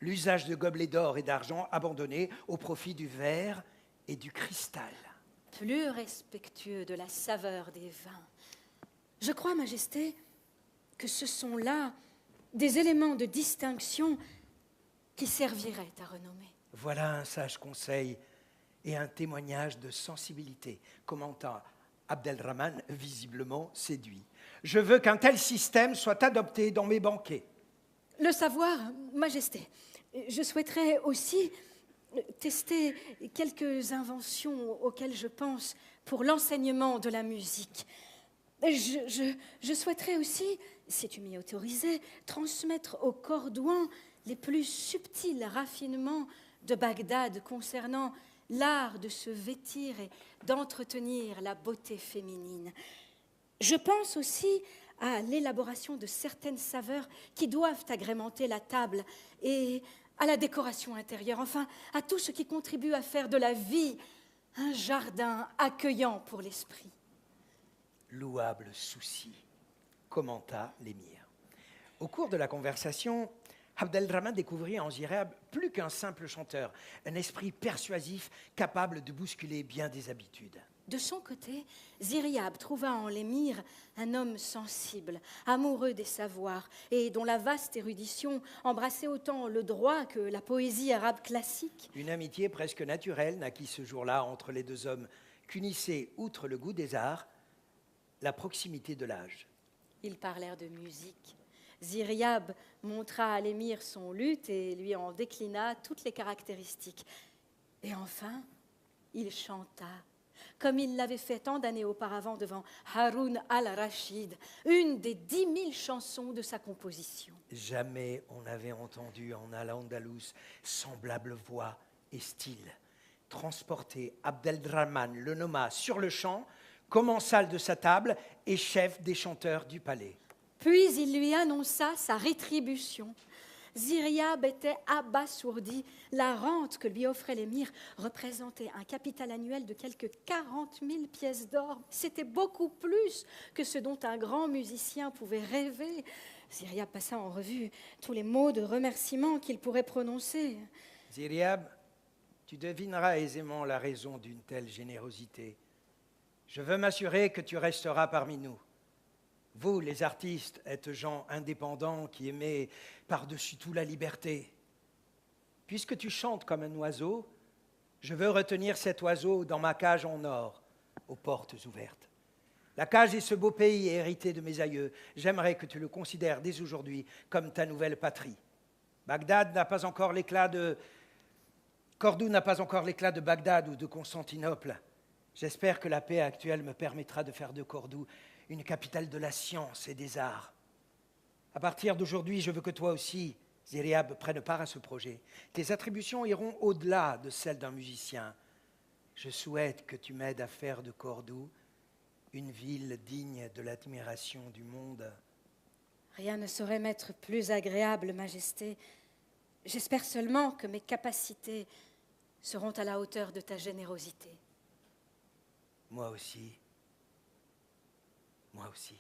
Speaker 11: l'usage de gobelets d'or et d'argent abandonné au profit du verre et du cristal.
Speaker 12: Plus respectueux de la saveur des vins. Je crois, Majesté, que ce sont là des éléments de distinction qui serviraient à renommer.
Speaker 11: Voilà un sage conseil et un témoignage de sensibilité, commenta Abdelrahman, visiblement séduit. Je veux qu'un tel système soit adopté dans mes banquets.
Speaker 12: Le savoir, Majesté. Je souhaiterais aussi tester quelques inventions auxquelles je pense pour l'enseignement de la musique. Je souhaiterais aussi, si tu m'y autorisais, transmettre aux Cordouans les plus subtils raffinements de Bagdad concernant l'art de se vêtir et d'entretenir la beauté féminine. Je pense aussi à l'élaboration de certaines saveurs qui doivent agrémenter la table et à la décoration intérieure, enfin à tout ce qui contribue à faire de la vie un jardin accueillant pour l'esprit.
Speaker 11: Louable souci, commenta l'émir. Au cours de la conversation, Abdelrahman découvrit en Ziryab plus qu'un simple chanteur, un esprit persuasif capable de bousculer bien des habitudes.
Speaker 12: De son côté, Ziryab trouva en l'émir un homme sensible, amoureux des savoirs et dont la vaste érudition embrassait autant le droit que la poésie arabe classique.
Speaker 11: Une amitié presque naturelle naquit ce jour-là entre les deux hommes, qu'unissait, outre le goût des arts, la proximité de l'âge.
Speaker 12: Ils parlèrent de musique. Ziryab montra à l'émir son luth et lui en déclina toutes les caractéristiques. Et enfin, il chanta, comme il l'avait fait tant d'années auparavant devant Haroun al-Rachid, une des 10 000 chansons de sa composition.
Speaker 11: Jamais on n'avait entendu en Al-Andalus semblable voix et style. Transporté, Abdelrahman le nomma sur le champ, commensal de sa table et chef des chanteurs du palais.
Speaker 12: Puis il lui annonça sa rétribution. Ziryab était abasourdi. La rente que lui offrait l'émir représentait un capital annuel de quelques 40 000 pièces d'or. C'était beaucoup plus que ce dont un grand musicien pouvait rêver. Ziryab passa en revue tous les mots de remerciement qu'il pourrait prononcer.
Speaker 11: Ziryab, tu devineras aisément la raison d'une telle générosité. Je veux m'assurer que tu resteras parmi nous. Vous, les artistes, êtes gens indépendants qui aimez par-dessus tout la liberté. Puisque tu chantes comme un oiseau, je veux retenir cet oiseau dans ma cage en or, aux portes ouvertes. La cage est ce beau pays hérité de mes aïeux. J'aimerais que tu le considères dès aujourd'hui comme ta nouvelle patrie. Bagdad n'a pas encore l'éclat de... Cordoue n'a pas encore l'éclat de Bagdad ou de Constantinople. J'espère que la paix actuelle me permettra de faire de Cordoue une capitale de la science et des arts. À partir d'aujourd'hui, je veux que toi aussi, Ziryab, prennes part à ce projet. Tes attributions iront au-delà de celles d'un musicien. Je souhaite que tu m'aides à faire de Cordoue une ville digne de l'admiration du monde.
Speaker 12: Rien ne saurait m'être plus agréable, Majesté. J'espère seulement que mes capacités seront à la hauteur de ta générosité.
Speaker 11: Moi aussi. Moi aussi.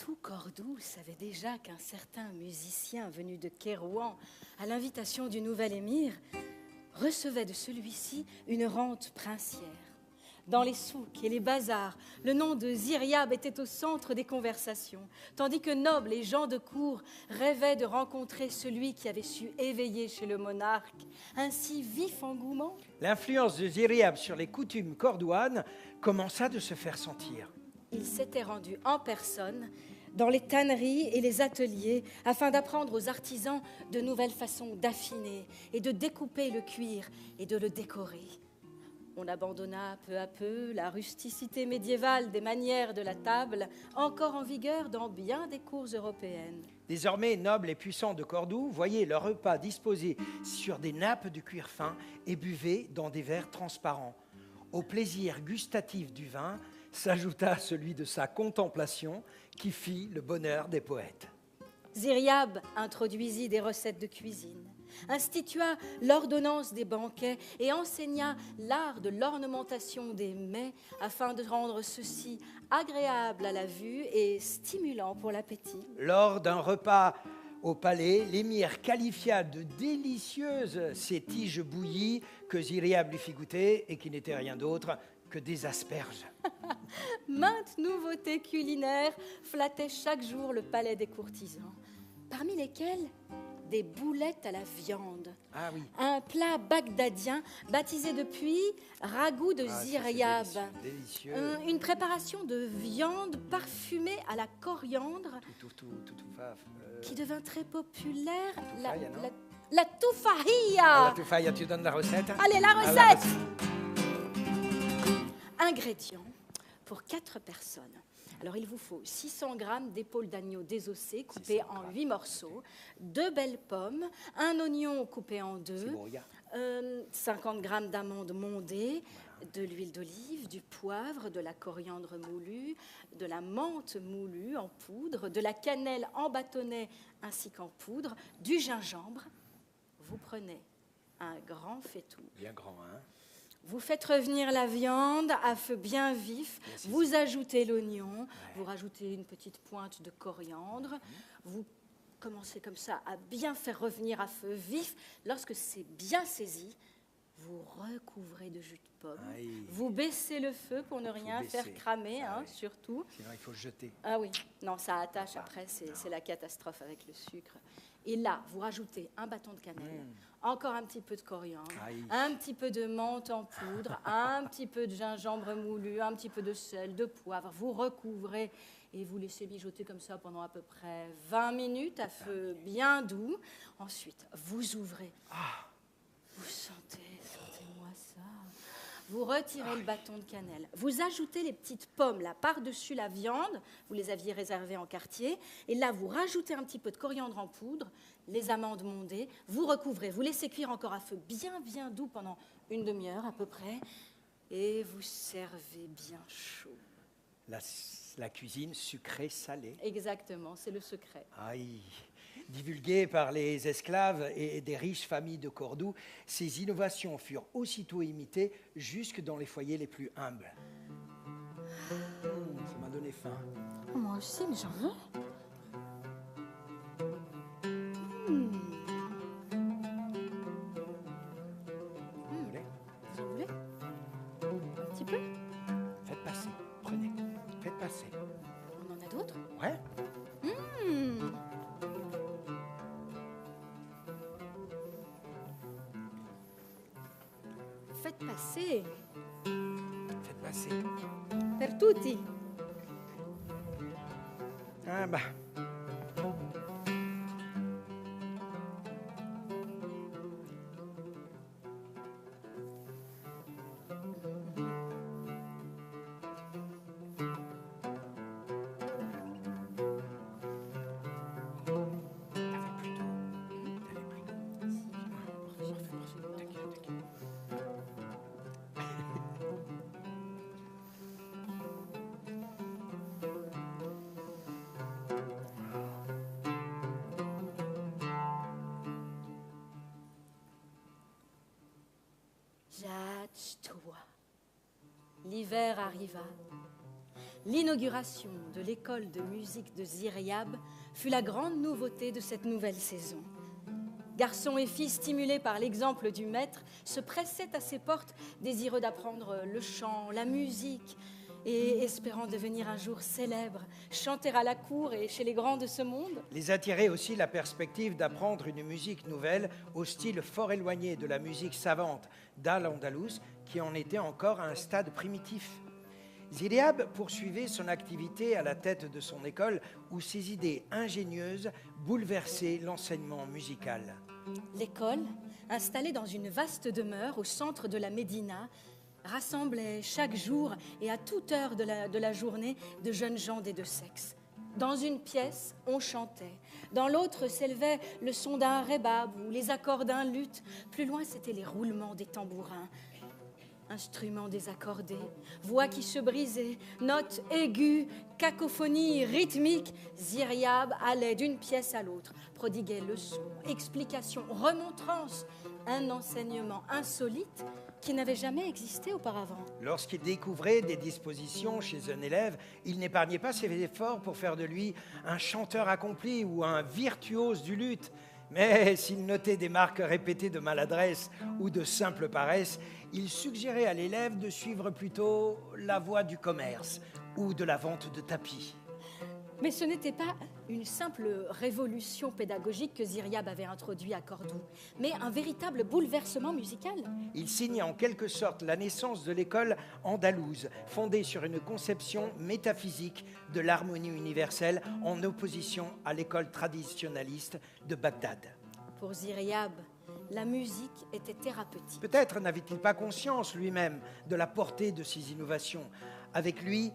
Speaker 12: Tout Cordoue savait déjà qu'un certain musicien venu de Kérouan, à l'invitation du nouvel émir, recevait de celui-ci une rente princière. Dans les souks et les bazars, le nom de Ziryab était au centre des conversations, tandis que nobles et gens de cour rêvaient de rencontrer celui qui avait su éveiller chez le monarque un si vif engouement.
Speaker 11: L'influence de Ziryab sur les coutumes cordouanes commença de se faire sentir.
Speaker 12: Il s'était rendu en personne dans les tanneries et les ateliers afin d'apprendre aux artisans de nouvelles façons d'affiner et de découper le cuir et de le décorer. On abandonna peu à peu la rusticité médiévale des manières de la table, encore en vigueur dans bien des cours européennes.
Speaker 11: Désormais, nobles et puissants de Cordoue voyaient leurs repas disposés sur des nappes de cuir fin et buvaient dans des verres transparents. Au plaisir gustatif du vin s'ajouta celui de sa contemplation qui fit le bonheur des poètes.
Speaker 12: Ziryab introduisit des recettes de cuisine, institua l'ordonnance des banquets et enseigna l'art de l'ornementation des mets afin de rendre ceux-ci agréables à la vue et stimulants pour l'appétit.
Speaker 11: Lors d'un repas au palais, l'émir qualifia de délicieuses ces tiges bouillies que Ziryab lui fit goûter et qui n'étaient rien d'autre que des asperges.
Speaker 12: Maintes nouveautés culinaires flattaient chaque jour le palais des courtisans, parmi lesquelles des boulettes à la viande.
Speaker 11: Ah oui.
Speaker 12: Un plat bagdadien baptisé depuis ragoût de Ziryab.
Speaker 11: Délicieux.
Speaker 12: Une préparation de viande parfumée à la coriandre qui devint très populaire. La toufahia.
Speaker 11: La toufahia, tu donnes la recette?
Speaker 12: Allez, la recette. Ingrédients pour 4 personnes. Alors, il vous faut 600 g d'épaules d'agneau désossées coupées en 8 morceaux, 2 belles pommes, un oignon coupé en 2, 50 g d'amandes mondées, de l'huile d'olive, du poivre, de la coriandre moulue, de la menthe moulue en poudre, de la cannelle en bâtonnets ainsi qu'en poudre, du gingembre. Vous prenez un grand faitout.
Speaker 11: Bien grand, hein?
Speaker 12: Vous faites revenir la viande à feu bien vif, vous ajoutez l'oignon, vous rajoutez une petite pointe de coriandre, vous commencez comme ça à bien faire revenir à feu vif. Lorsque c'est bien saisi, vous recouvrez de jus de pomme, vous baissez le feu pour ne rien faire cramer, surtout.
Speaker 11: Sinon, il faut jeter.
Speaker 12: Ah oui, non, ça attache après, c'est la catastrophe avec le sucre. Et là, vous rajoutez un bâton de cannelle, encore un petit peu de coriandre, un petit peu de menthe en poudre, un petit peu de gingembre moulu, un petit peu de sel, de poivre. Vous recouvrez et vous laissez mijoter comme ça pendant à peu près 20 minutes à feu bien doux. Ensuite, vous ouvrez. Vous sentez-moi ça. Vous retirez le bâton de cannelle. Vous ajoutez les petites pommes là par-dessus la viande. Vous les aviez réservées en quartier. Et là, vous rajoutez un petit peu de coriandre en poudre, les amandes mondées. Vous recouvrez. Vous laissez cuire encore à feu bien doux pendant une demi-heure à peu près. Et vous servez bien chaud.
Speaker 11: La cuisine sucrée-salée.
Speaker 12: Exactement, c'est le secret.
Speaker 11: Aïe. Divulguées par les esclaves et des riches familles de Cordoue, ces innovations furent aussitôt imitées jusque dans les foyers les plus humbles. Ça m'a donné faim.
Speaker 12: Moi aussi, mais j'en veux. Vous en voulez? Un petit peu?
Speaker 11: Faites passer, prenez, faites passer.
Speaker 12: On en a d'autres?
Speaker 11: Ouais.
Speaker 12: Faites passer.
Speaker 11: Faites passer.
Speaker 12: Per tutti.
Speaker 11: Ah bah.
Speaker 12: L'hiver arriva. L'inauguration de l'école de musique de Ziryab fut la grande nouveauté de cette nouvelle saison. Garçons et filles, stimulés par l'exemple du maître, se pressaient à ses portes, désireux d'apprendre le chant, la musique, et espérant devenir un jour célèbres, chanter à la cour et chez les grands de ce monde.
Speaker 11: Les attirait aussi la perspective d'apprendre une musique nouvelle au style fort éloigné de la musique savante d'Al-Andalus, qui en était encore à un stade primitif. Ziryab poursuivait son activité à la tête de son école où ses idées ingénieuses bouleversaient l'enseignement musical.
Speaker 12: L'école, installée dans une vaste demeure au centre de la Médina, rassemblait chaque jour et à toute heure de la journée de jeunes gens des deux sexes. Dans une pièce, on chantait. Dans l'autre s'élevait le son d'un rébab ou les accords d'un luth. Plus loin, c'étaient les roulements des tambourins. Instruments désaccordés, voix qui se brisaient, notes aiguës, cacophonie rythmique. Ziryab allait d'une pièce à l'autre, prodiguait leçons, explications, remontrances, un enseignement insolite qui n'avait jamais existé auparavant.
Speaker 11: Lorsqu'il découvrait des dispositions chez un élève, il n'épargnait pas ses efforts pour faire de lui un chanteur accompli ou un virtuose du luth. Mais s'il notait des marques répétées de maladresse ou de simple paresse, il suggérait à l'élève de suivre plutôt la voie du commerce ou de la vente de tapis.
Speaker 12: Mais ce n'était pas une simple révolution pédagogique que Ziryab avait introduite à Cordoue, mais un véritable bouleversement musical.
Speaker 11: Il signe en quelque sorte la naissance de l'école andalouse, fondée sur une conception métaphysique de l'harmonie universelle en opposition à l'école traditionnaliste de Bagdad.
Speaker 12: Pour Ziryab, la musique était thérapeutique.
Speaker 11: Peut-être n'avait-il pas conscience lui-même de la portée de ces innovations. Avec lui,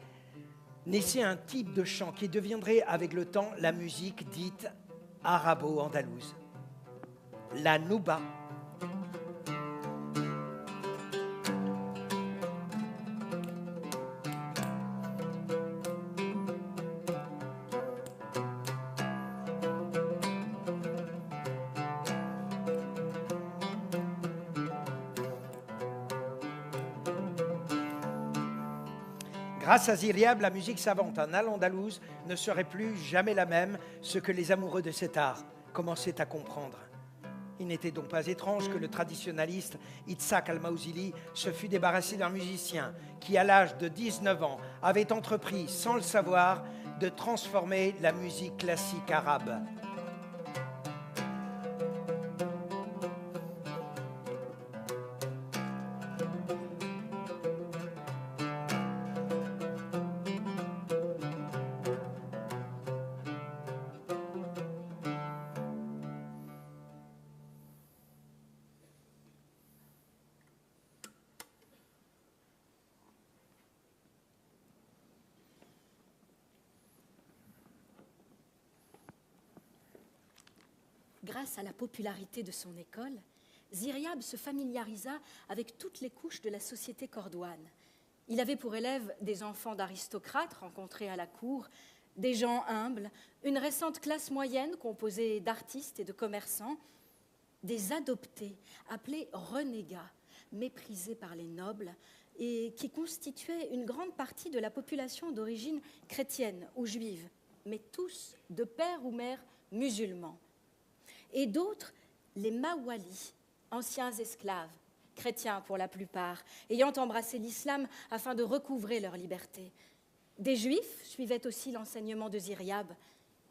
Speaker 11: naissait un type de chant qui deviendrait avec le temps la musique dite arabo-andalouse, la nouba. Grâce à Ziryab, la musique savante en Al-Andalouse ne serait plus jamais la même, ce que les amoureux de cet art commençaient à comprendre. Il n'était donc pas étrange que le traditionnaliste Itzhak al-Mausili se fût débarrassé d'un musicien qui, à l'âge de 19 ans, avait entrepris, sans le savoir, de transformer la musique classique arabe.
Speaker 12: Grâce à la popularité de son école, Ziryab se familiarisa avec toutes les couches de la société cordoine. Il avait pour élèves des enfants d'aristocrates rencontrés à la cour, des gens humbles, une récente classe moyenne composée d'artistes et de commerçants, des adoptés appelés renégats, méprisés par les nobles et qui constituaient une grande partie de la population d'origine chrétienne ou juive, mais tous de père ou mère musulmans. Et d'autres, les Mawalis, anciens esclaves, chrétiens pour la plupart, ayant embrassé l'islam afin de recouvrer leur liberté. Des Juifs suivaient aussi l'enseignement de Ziryab.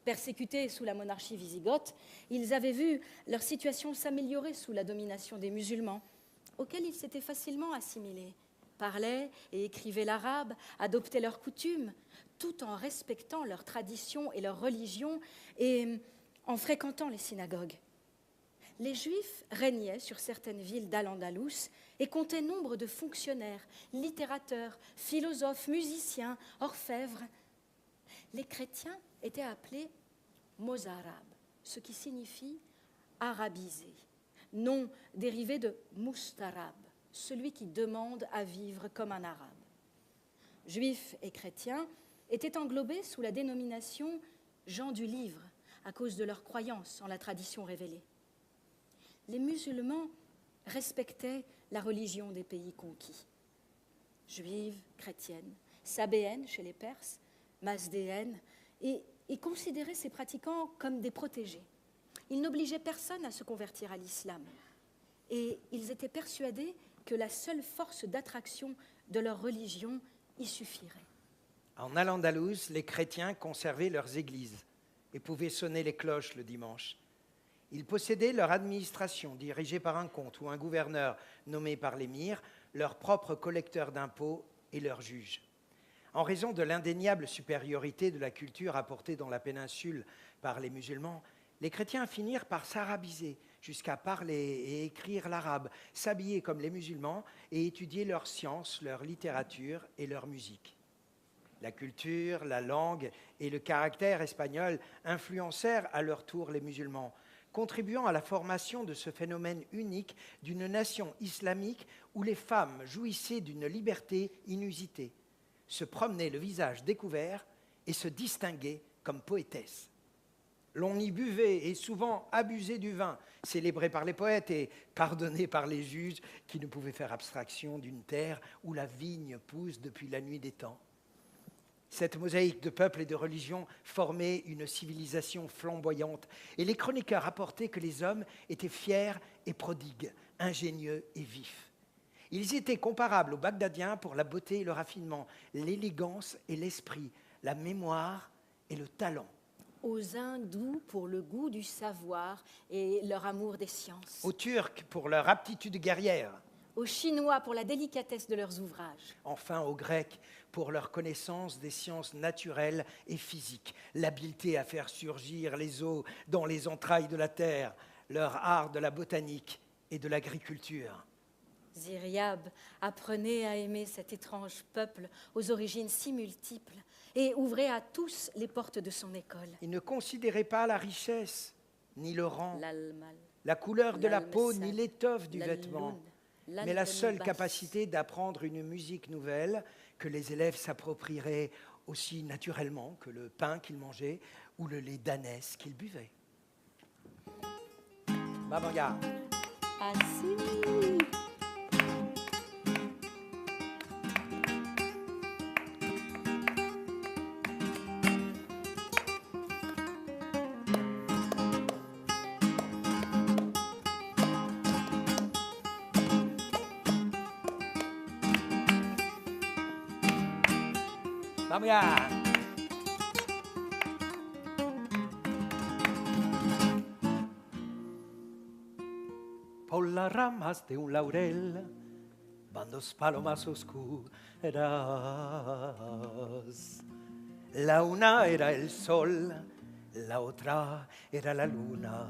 Speaker 12: Persécutés sous la monarchie wisigothe, ils avaient vu leur situation s'améliorer sous la domination des musulmans, auxquels ils s'étaient facilement assimilés, parlaient et écrivaient l'arabe, adoptaient leurs coutumes, tout en respectant leurs traditions et leur religion et en fréquentant les synagogues. Les Juifs régnaient sur certaines villes d'Al-Andalus et comptaient nombre de fonctionnaires, littérateurs, philosophes, musiciens, orfèvres. Les chrétiens étaient appelés mozarabes, ce qui signifie arabisé, nom dérivé de mustarab, celui qui demande à vivre comme un arabe. Juifs et chrétiens étaient englobés sous la dénomination gens du livre à cause de leur croyance en la tradition révélée. Les musulmans respectaient la religion des pays conquis. Juive, chrétienne, sabéennes chez les Perses, mazdéennes, et considéraient ces pratiquants comme des protégés. Ils n'obligeaient personne à se convertir à l'islam. Et ils étaient persuadés que la seule force d'attraction de leur religion y suffirait.
Speaker 11: En Al-Andalus, les chrétiens conservaient leurs églises et pouvaient sonner les cloches le dimanche. Ils possédaient leur administration dirigée par un comte ou un gouverneur nommé par l'émir, leur propre collecteur d'impôts et leur juge. En raison de l'indéniable supériorité de la culture apportée dans la péninsule par les musulmans, les chrétiens finirent par s'arabiser jusqu'à parler et écrire l'arabe, s'habiller comme les musulmans et étudier leurs sciences, leur littérature et leur musique. La culture, la langue et le caractère espagnol influencèrent à leur tour les musulmans, contribuant à la formation de ce phénomène unique d'une nation islamique où les femmes jouissaient d'une liberté inusitée, se promenaient le visage découvert et se distinguaient comme poétesses. L'on y buvait et souvent abusait du vin, célébré par les poètes et pardonné par les juges qui ne pouvaient faire abstraction d'une terre où la vigne pousse depuis la nuit des temps. Cette mosaïque de peuples et de religions formait une civilisation flamboyante et les chroniqueurs rapportaient que les hommes étaient fiers et prodigues, ingénieux et vifs. Ils étaient comparables aux Bagdadiens pour la beauté et le raffinement, l'élégance et l'esprit, la mémoire et le talent.
Speaker 12: Aux hindous pour le goût du savoir et leur amour des sciences.
Speaker 11: Aux Turcs pour leur aptitude guerrière.
Speaker 12: Aux Chinois pour la délicatesse de leurs ouvrages.
Speaker 11: Enfin aux Grecs pour leur connaissance des sciences naturelles et physiques, l'habileté à faire surgir les eaux dans les entrailles de la terre, leur art de la botanique et de l'agriculture.
Speaker 12: Ziryab apprenait à aimer cet étrange peuple aux origines si multiples et ouvrait à tous les portes de son école.
Speaker 11: Il ne considérait pas la richesse, ni le rang, la couleur de la peau, ni l'étoffe du vêtement, mais la seule capacité d'apprendre une musique nouvelle que les élèves s'approprieraient aussi naturellement que le pain qu'ils mangeaient ou le lait d'ânesse qu'ils buvaient. Babanga.
Speaker 12: Assis.
Speaker 11: Vamos ya. Por las ramas de un laurel van dos palomas oscuras. La una era el sol, la otra era la luna.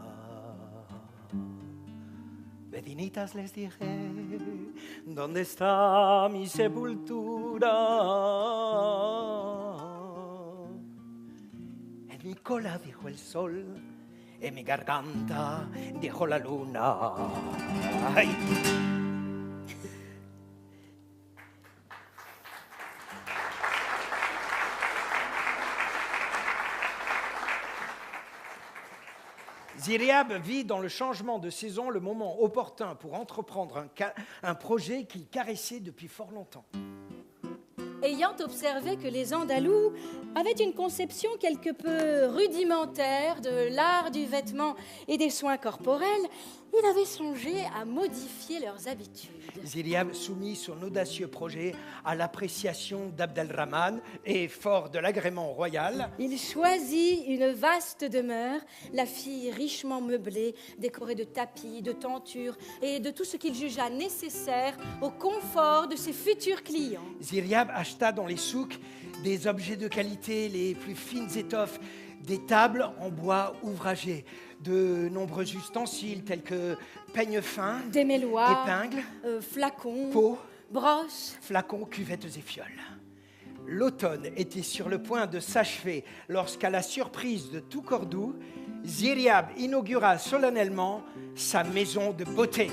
Speaker 11: Vecinitas les dije, ¿dónde está mi sepultura? En mi cola dijo el sol, en mi garganta dijo la luna. Ay. Ziryab vit dans le changement de saison le moment opportun pour entreprendre un projet qu'il caressait depuis fort longtemps.
Speaker 12: Ayant observé que les Andalous avaient une conception quelque peu rudimentaire de l'art du vêtement et des soins corporels, il avait songé à modifier leurs habitudes.
Speaker 11: Ziryab soumit son audacieux projet à l'appréciation d'Abd al-Rahman et, fort de l'agrément royal,
Speaker 12: il choisit une vaste demeure, la fille richement meublée, décorée de tapis, de tentures et de tout ce qu'il jugea nécessaire au confort de ses futurs clients.
Speaker 11: Ziryab acheta dans les souks des objets de qualité, les plus fines étoffes, des tables en bois ouvragé, de nombreux ustensiles tels que peignes fins,
Speaker 12: démêloirs,
Speaker 11: épingles,
Speaker 12: flacons,
Speaker 11: pots,
Speaker 12: brosses,
Speaker 11: flacons, cuvettes et fioles. L'automne était sur le point de s'achever lorsqu'à la surprise de tout Cordoue, Ziryab inaugura solennellement sa maison de beauté.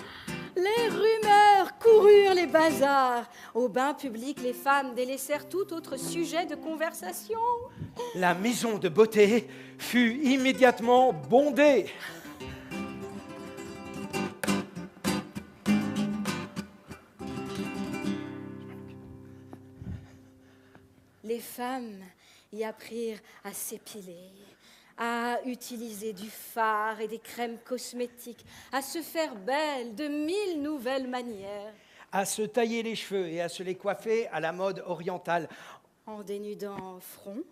Speaker 12: Les rumeurs coururent les bazars. Au bain public, les femmes délaissèrent tout autre sujet de conversation.
Speaker 11: La maison de beauté fut immédiatement bondée.
Speaker 12: les femmes y apprirent à s'épiler, à utiliser du fard et des crèmes cosmétiques, à se faire belle de 1000 nouvelles manières.
Speaker 11: À se tailler les cheveux et à se les coiffer à la mode orientale.
Speaker 12: En dénudant front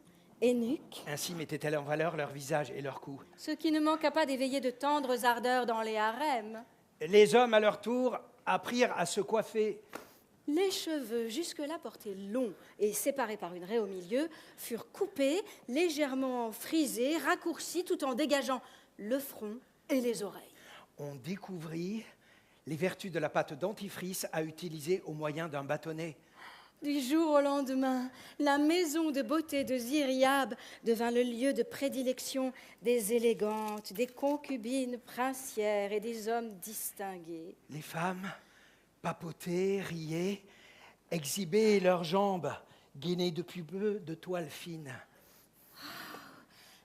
Speaker 12: et nuque.
Speaker 11: Ainsi mettaient-elles en valeur leur visage et leur cou.
Speaker 12: Ce qui ne manqua pas d'éveiller de tendres ardeurs dans les harems.
Speaker 11: Les hommes, à leur tour, apprirent à se coiffer.
Speaker 12: Les cheveux, jusque-là portés longs et séparés par une raie au milieu, furent coupés, légèrement frisés, raccourcis, tout en dégageant le front et les oreilles.
Speaker 11: On découvrit les vertus de la pâte dentifrice à utiliser au moyen d'un bâtonnet.
Speaker 12: Du jour au lendemain, la maison de beauté de Ziryab devint le lieu de prédilection des élégantes, des concubines princières et des hommes distingués.
Speaker 11: Les femmes papotaient, riaient, exhibaient leurs jambes, gainées depuis peu de toile fine.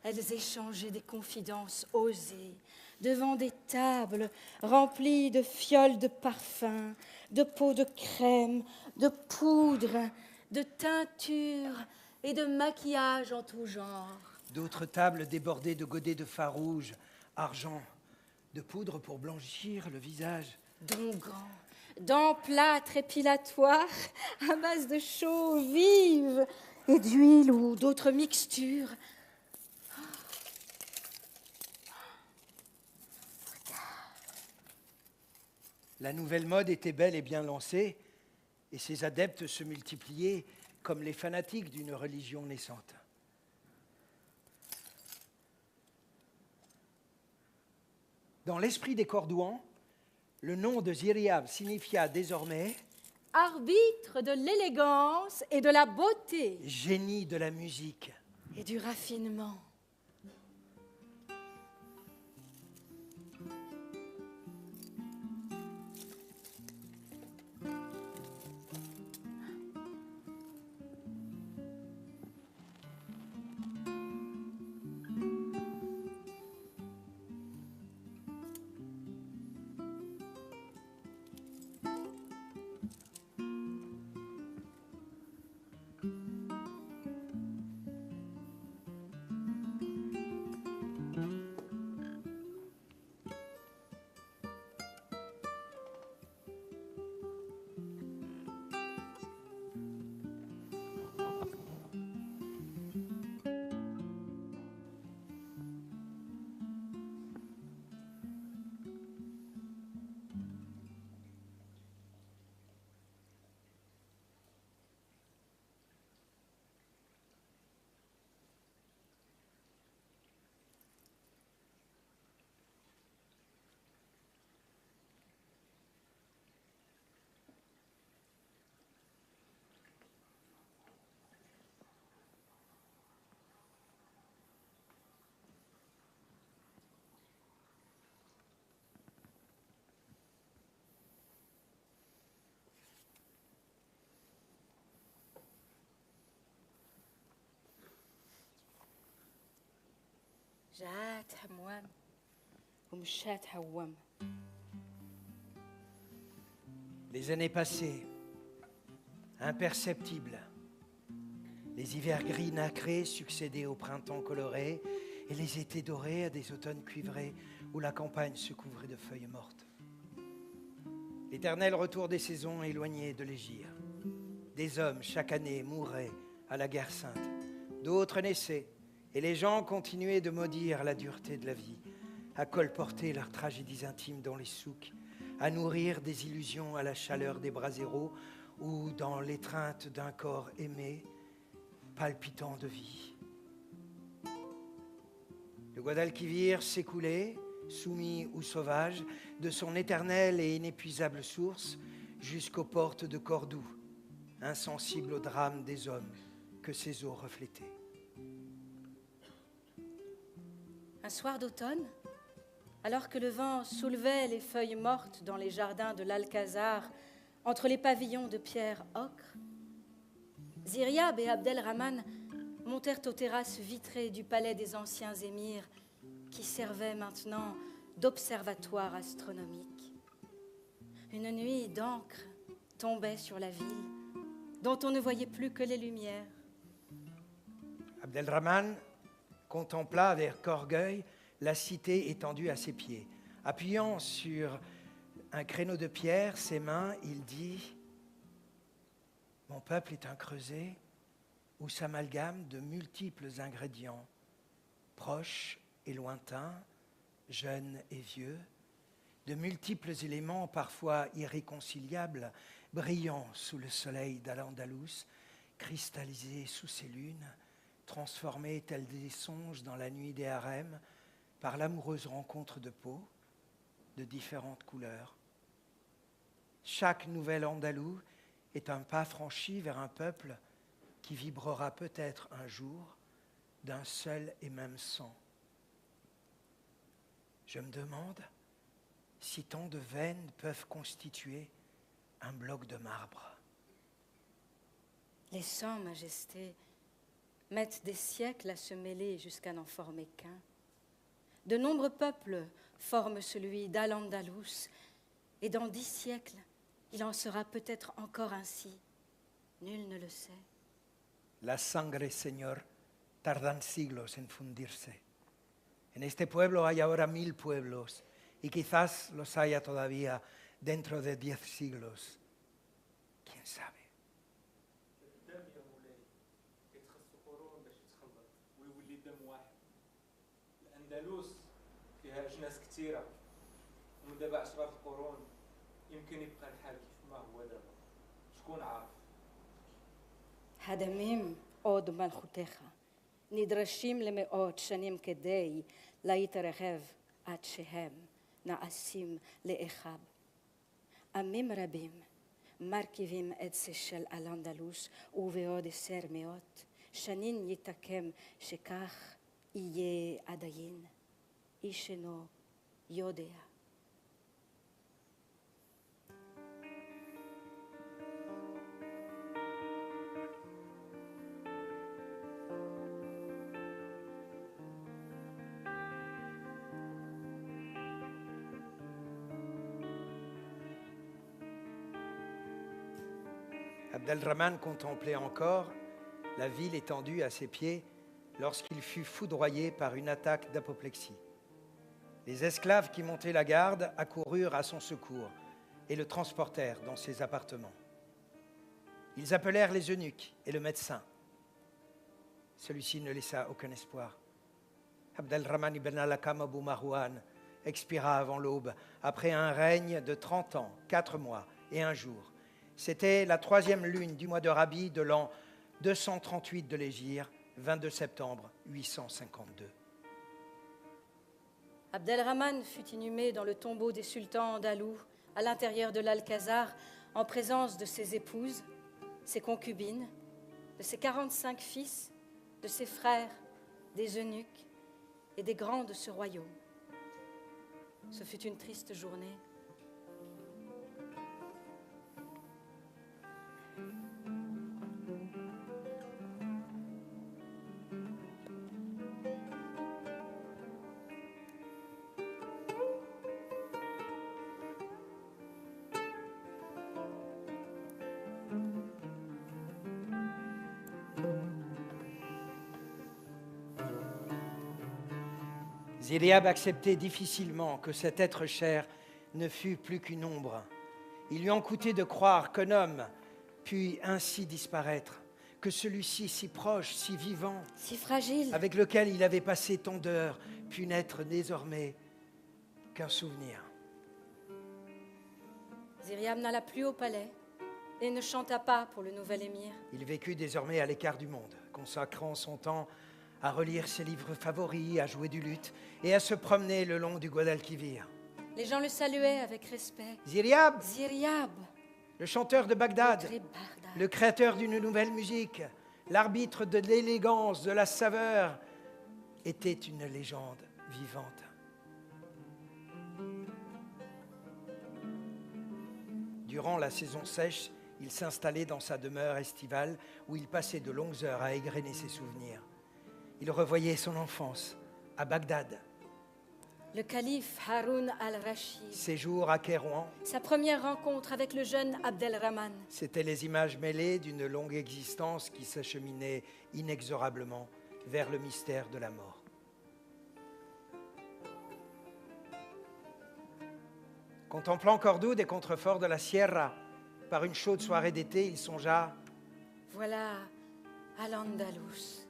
Speaker 12: Elles échangeaient des confidences osées devant des tables remplies de fioles de parfum, de pots de crème, de poudre, de teinture et de maquillage en tout genre.
Speaker 11: D'autres tables débordaient de godets de fard rouge, argent, de poudre pour blanchir le visage.
Speaker 12: D'onguents, d'emplâtre épilatoire à base de chaux vive et d'huile ou d'autres mixtures.
Speaker 11: La nouvelle mode était belle et bien lancée, et ses adeptes se multipliaient comme les fanatiques d'une religion naissante. Dans l'esprit des Cordouans, le nom de Ziryab signifia désormais
Speaker 12: arbitre de l'élégance et de la beauté.
Speaker 11: Génie de la musique.
Speaker 12: Et du raffinement. جات هموام ومشات هوام.
Speaker 11: Les années passées, imperceptibles. Les hivers gris nacrés succédaient aux printemps colorés et les étés dorés à des automnes cuivrés où la campagne se couvrait de feuilles mortes. L'éternel retour des saisons éloigné de l'Égir. Des hommes, chaque année, mouraient à la guerre sainte. D'autres naissaient, et les gens continuaient de maudire la dureté de la vie, à colporter leurs tragédies intimes dans les souks, à nourrir des illusions à la chaleur des braséros ou dans l'étreinte d'un corps aimé, palpitant de vie. Le Guadalquivir s'écoulait, soumis ou sauvage, de son éternelle et inépuisable source jusqu'aux portes de Cordoue, insensible au drame des hommes que ses eaux reflétaient.
Speaker 12: Un soir d'automne, alors que le vent soulevait les feuilles mortes dans les jardins de l'Alcazar, entre les pavillons de pierre ocre, Ziryab et Abdelrahman montèrent aux terrasses vitrées du palais des anciens émirs, qui servait maintenant d'observatoire astronomique. Une nuit d'encre tombait sur la ville, dont on ne voyait plus que les lumières.
Speaker 11: Abdelrahman contempla avec orgueil la cité étendue à ses pieds. Appuyant sur un créneau de pierre, ses mains, il dit « Mon peuple est un creuset où s'amalgament de multiples ingrédients, proches et lointains, jeunes et vieux, de multiples éléments parfois irréconciliables, brillant sous le soleil d'Al-Andalus, cristallisés sous ses lunes, transformés tels des songes dans la nuit des harems par l'amoureuse rencontre de peaux de différentes couleurs. Chaque nouvel Andalou est un pas franchi vers un peuple qui vibrera peut-être un jour d'un seul et même sang. Je me demande si tant de veines peuvent constituer un bloc de marbre.
Speaker 12: Les sangs, Majesté, mettent des siècles à se mêler jusqu'à n'en former qu'un. De nombreux peuples forment celui d'Al-Andalus, et dans 10 siècles, il en sera peut-être encore ainsi. Nul ne le sait.
Speaker 11: La sangre, Señor, tardan siglos en fundirse. En este pueblo hay ahora 1000 pueblos, y quizás los haya todavía dentro de 10 siglos. ¿Quién sabe?
Speaker 13: الأندلس فيها أجناس كثيرة ومن دابا عشرات القرون يمكن يبقى الحال كيف ما هو دابا شكون عارف
Speaker 12: הדמים עוד מלכותך, נדרשים למאות שנים כדי להתרחב עד שהם נעשים לאחד. עמים רבים מרכיבים את של אל-אנדלוס ובעוד 10 מאות שנים יתקם שכך יהיה עדיין, איש אינו יודע.
Speaker 11: Abdelrahman contemplait encore la ville étendue à ses pieds lorsqu'il fut foudroyé par une attaque d'apoplexie. Les esclaves qui montaient la garde accoururent à son secours et le transportèrent dans ses appartements. Ils appelèrent les eunuques et le médecin. Celui-ci ne laissa aucun espoir. Abdelrahman ibn al-Hakam Abu Marwan expira avant l'aube, après un règne de 30 ans, 4 mois et 1 jour. C'était la 3e lune du mois de Rabi de l'an 238 de l'Hégire, 22 septembre 852.
Speaker 12: Abdelrahman fut inhumé dans le tombeau des sultans andalous, à l'intérieur de l'Alcazar, en présence de ses épouses, ses concubines, de ses 45 fils, de ses frères, des eunuques et des grands de ce royaume. Ce fut une triste journée.
Speaker 11: Ziryab acceptait difficilement que cet être cher ne fût plus qu'une ombre. Il lui en coûtait de croire qu'un homme pût ainsi disparaître, que celui-ci si proche, si vivant,
Speaker 12: si fragile,
Speaker 11: avec lequel il avait passé tant d'heures, pût n'être désormais qu'un souvenir.
Speaker 12: Ziryab n'alla plus au palais et ne chanta pas pour le nouvel émir.
Speaker 11: Il vécut désormais à l'écart du monde, consacrant son temps à relire ses livres favoris, à jouer du luth et à se promener le long du Guadalquivir.
Speaker 12: Les gens le saluaient avec respect.
Speaker 11: Ziryab,
Speaker 12: Ziryab,
Speaker 11: le chanteur de Bagdad, le créateur d'une nouvelle musique, l'arbitre de l'élégance, de la saveur, était une légende vivante. Durant la saison sèche, il s'installait dans sa demeure estivale où il passait de longues heures à égrener ses souvenirs. Il revoyait son enfance à Bagdad,
Speaker 12: le calife Haroun al-Rachid,
Speaker 11: ses jours à Kairouan,
Speaker 12: sa première rencontre avec le jeune Abdelrahman.
Speaker 11: C'étaient les images mêlées d'une longue existence qui s'acheminait inexorablement vers le mystère de la mort. Contemplant Cordoue des contreforts de la Sierra, par une chaude soirée d'été, il songea:
Speaker 12: Voilà Al-Andalus,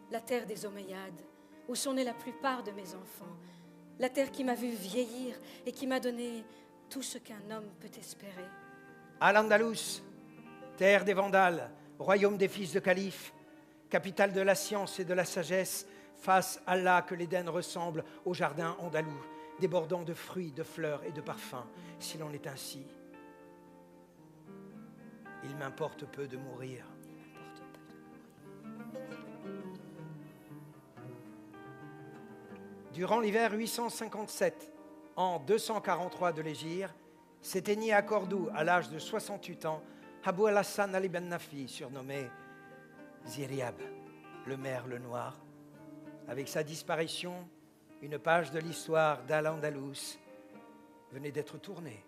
Speaker 12: la terre des Omeyyades, où sont nés la plupart de mes enfants, la terre qui m'a vu vieillir et qui m'a donné tout ce qu'un homme peut espérer.
Speaker 11: Al-Andalus, terre des Vandales, royaume des fils de calife, capitale de la science et de la sagesse, face Allah que l'Éden ressemble au jardin andalou, débordant de fruits, de fleurs et de parfums, s'il en est ainsi. Il m'importe peu de mourir. Durant l'hiver 857, en 243 de l'Hégire, s'éteignit à Cordoue, à l'âge de 68 ans, Abou al-Hassan Ali Ben Nafi, surnommé Ziryab, le merle noir. Avec sa disparition, une page de l'histoire d'Al-Andalus venait d'être tournée.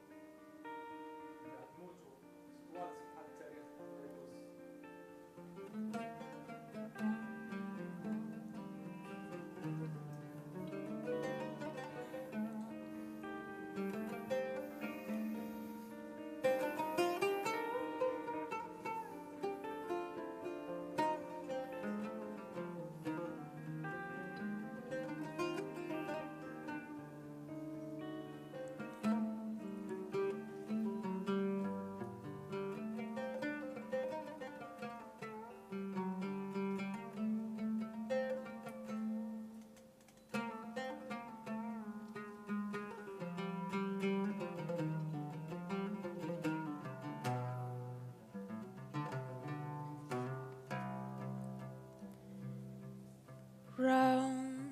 Speaker 14: Round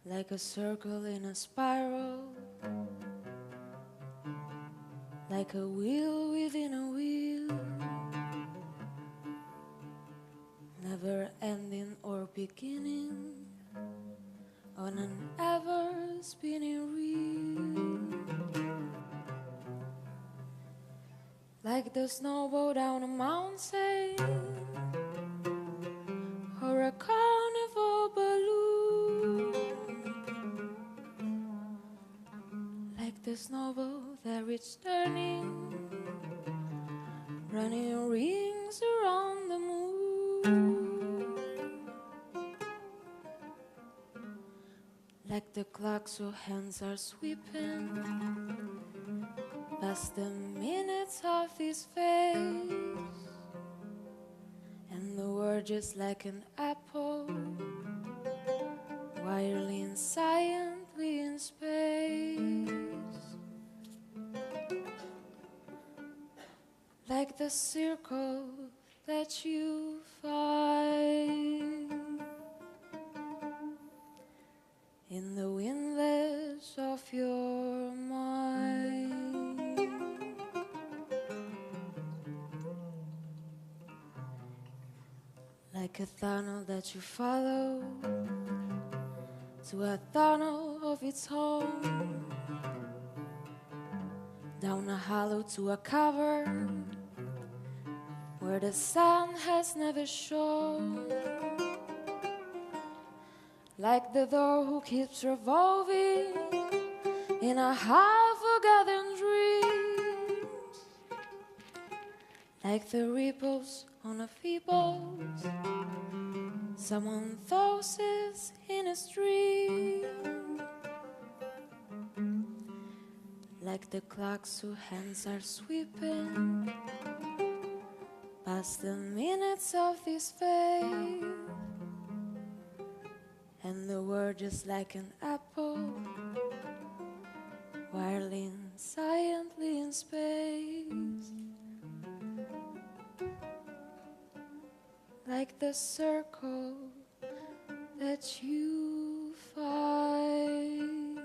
Speaker 14: like a circle in a spiral, like a wheel within a wheel, never ending or beginning on an ever spinning reel, like the snowball down a mountain or a carnival balloon, like the snowball that it's turning, running rings around the moon, like the clocks whose hands are sweeping past the minutes of his face. And the word just like an apple, whirling silently in space, like the circle that you find in the windlass of your mind. Like a tunnel that you follow to a tunnel of its own, down a hollow to a cavern where the sun has never shone, like the door who keeps revolving in a half-forgotten dream, like the ripples on a feeble someone tosses in a stream, like the clocks whose hands are sweeping past the minutes of this fate, and the word just like an apple, whirling silently in space, like the circle that you find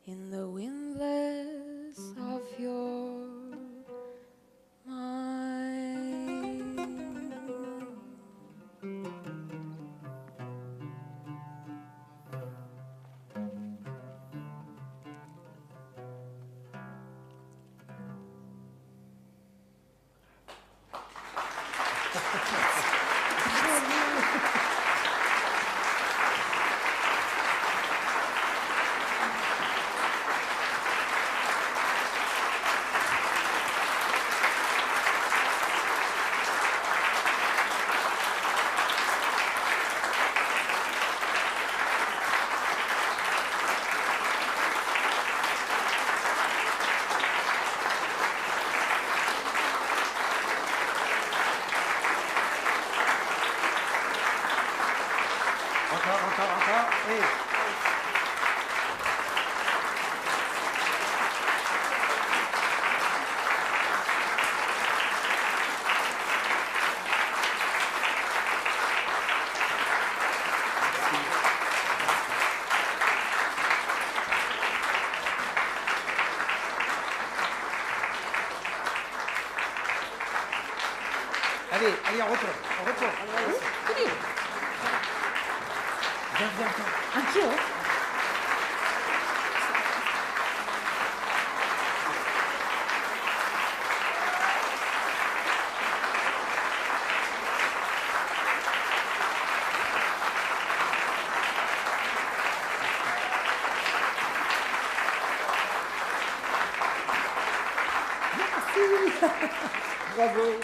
Speaker 14: in the windlass of your mind.
Speaker 11: encore. Et... Allez, on retourne. Viens.
Speaker 4: Anch'io?
Speaker 15: Bravo.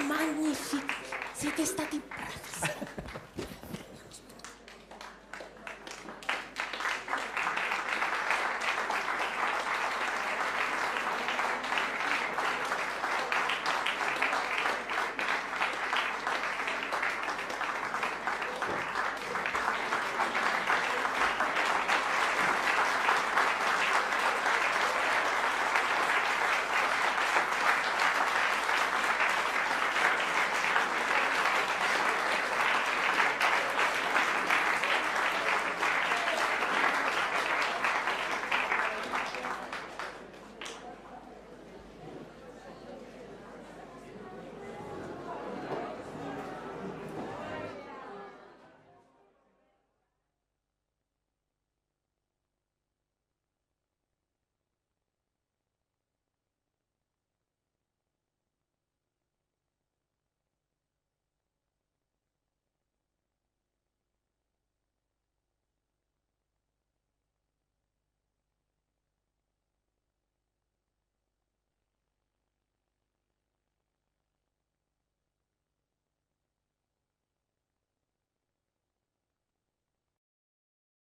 Speaker 16: Magnifique. Siete stati bravissimi.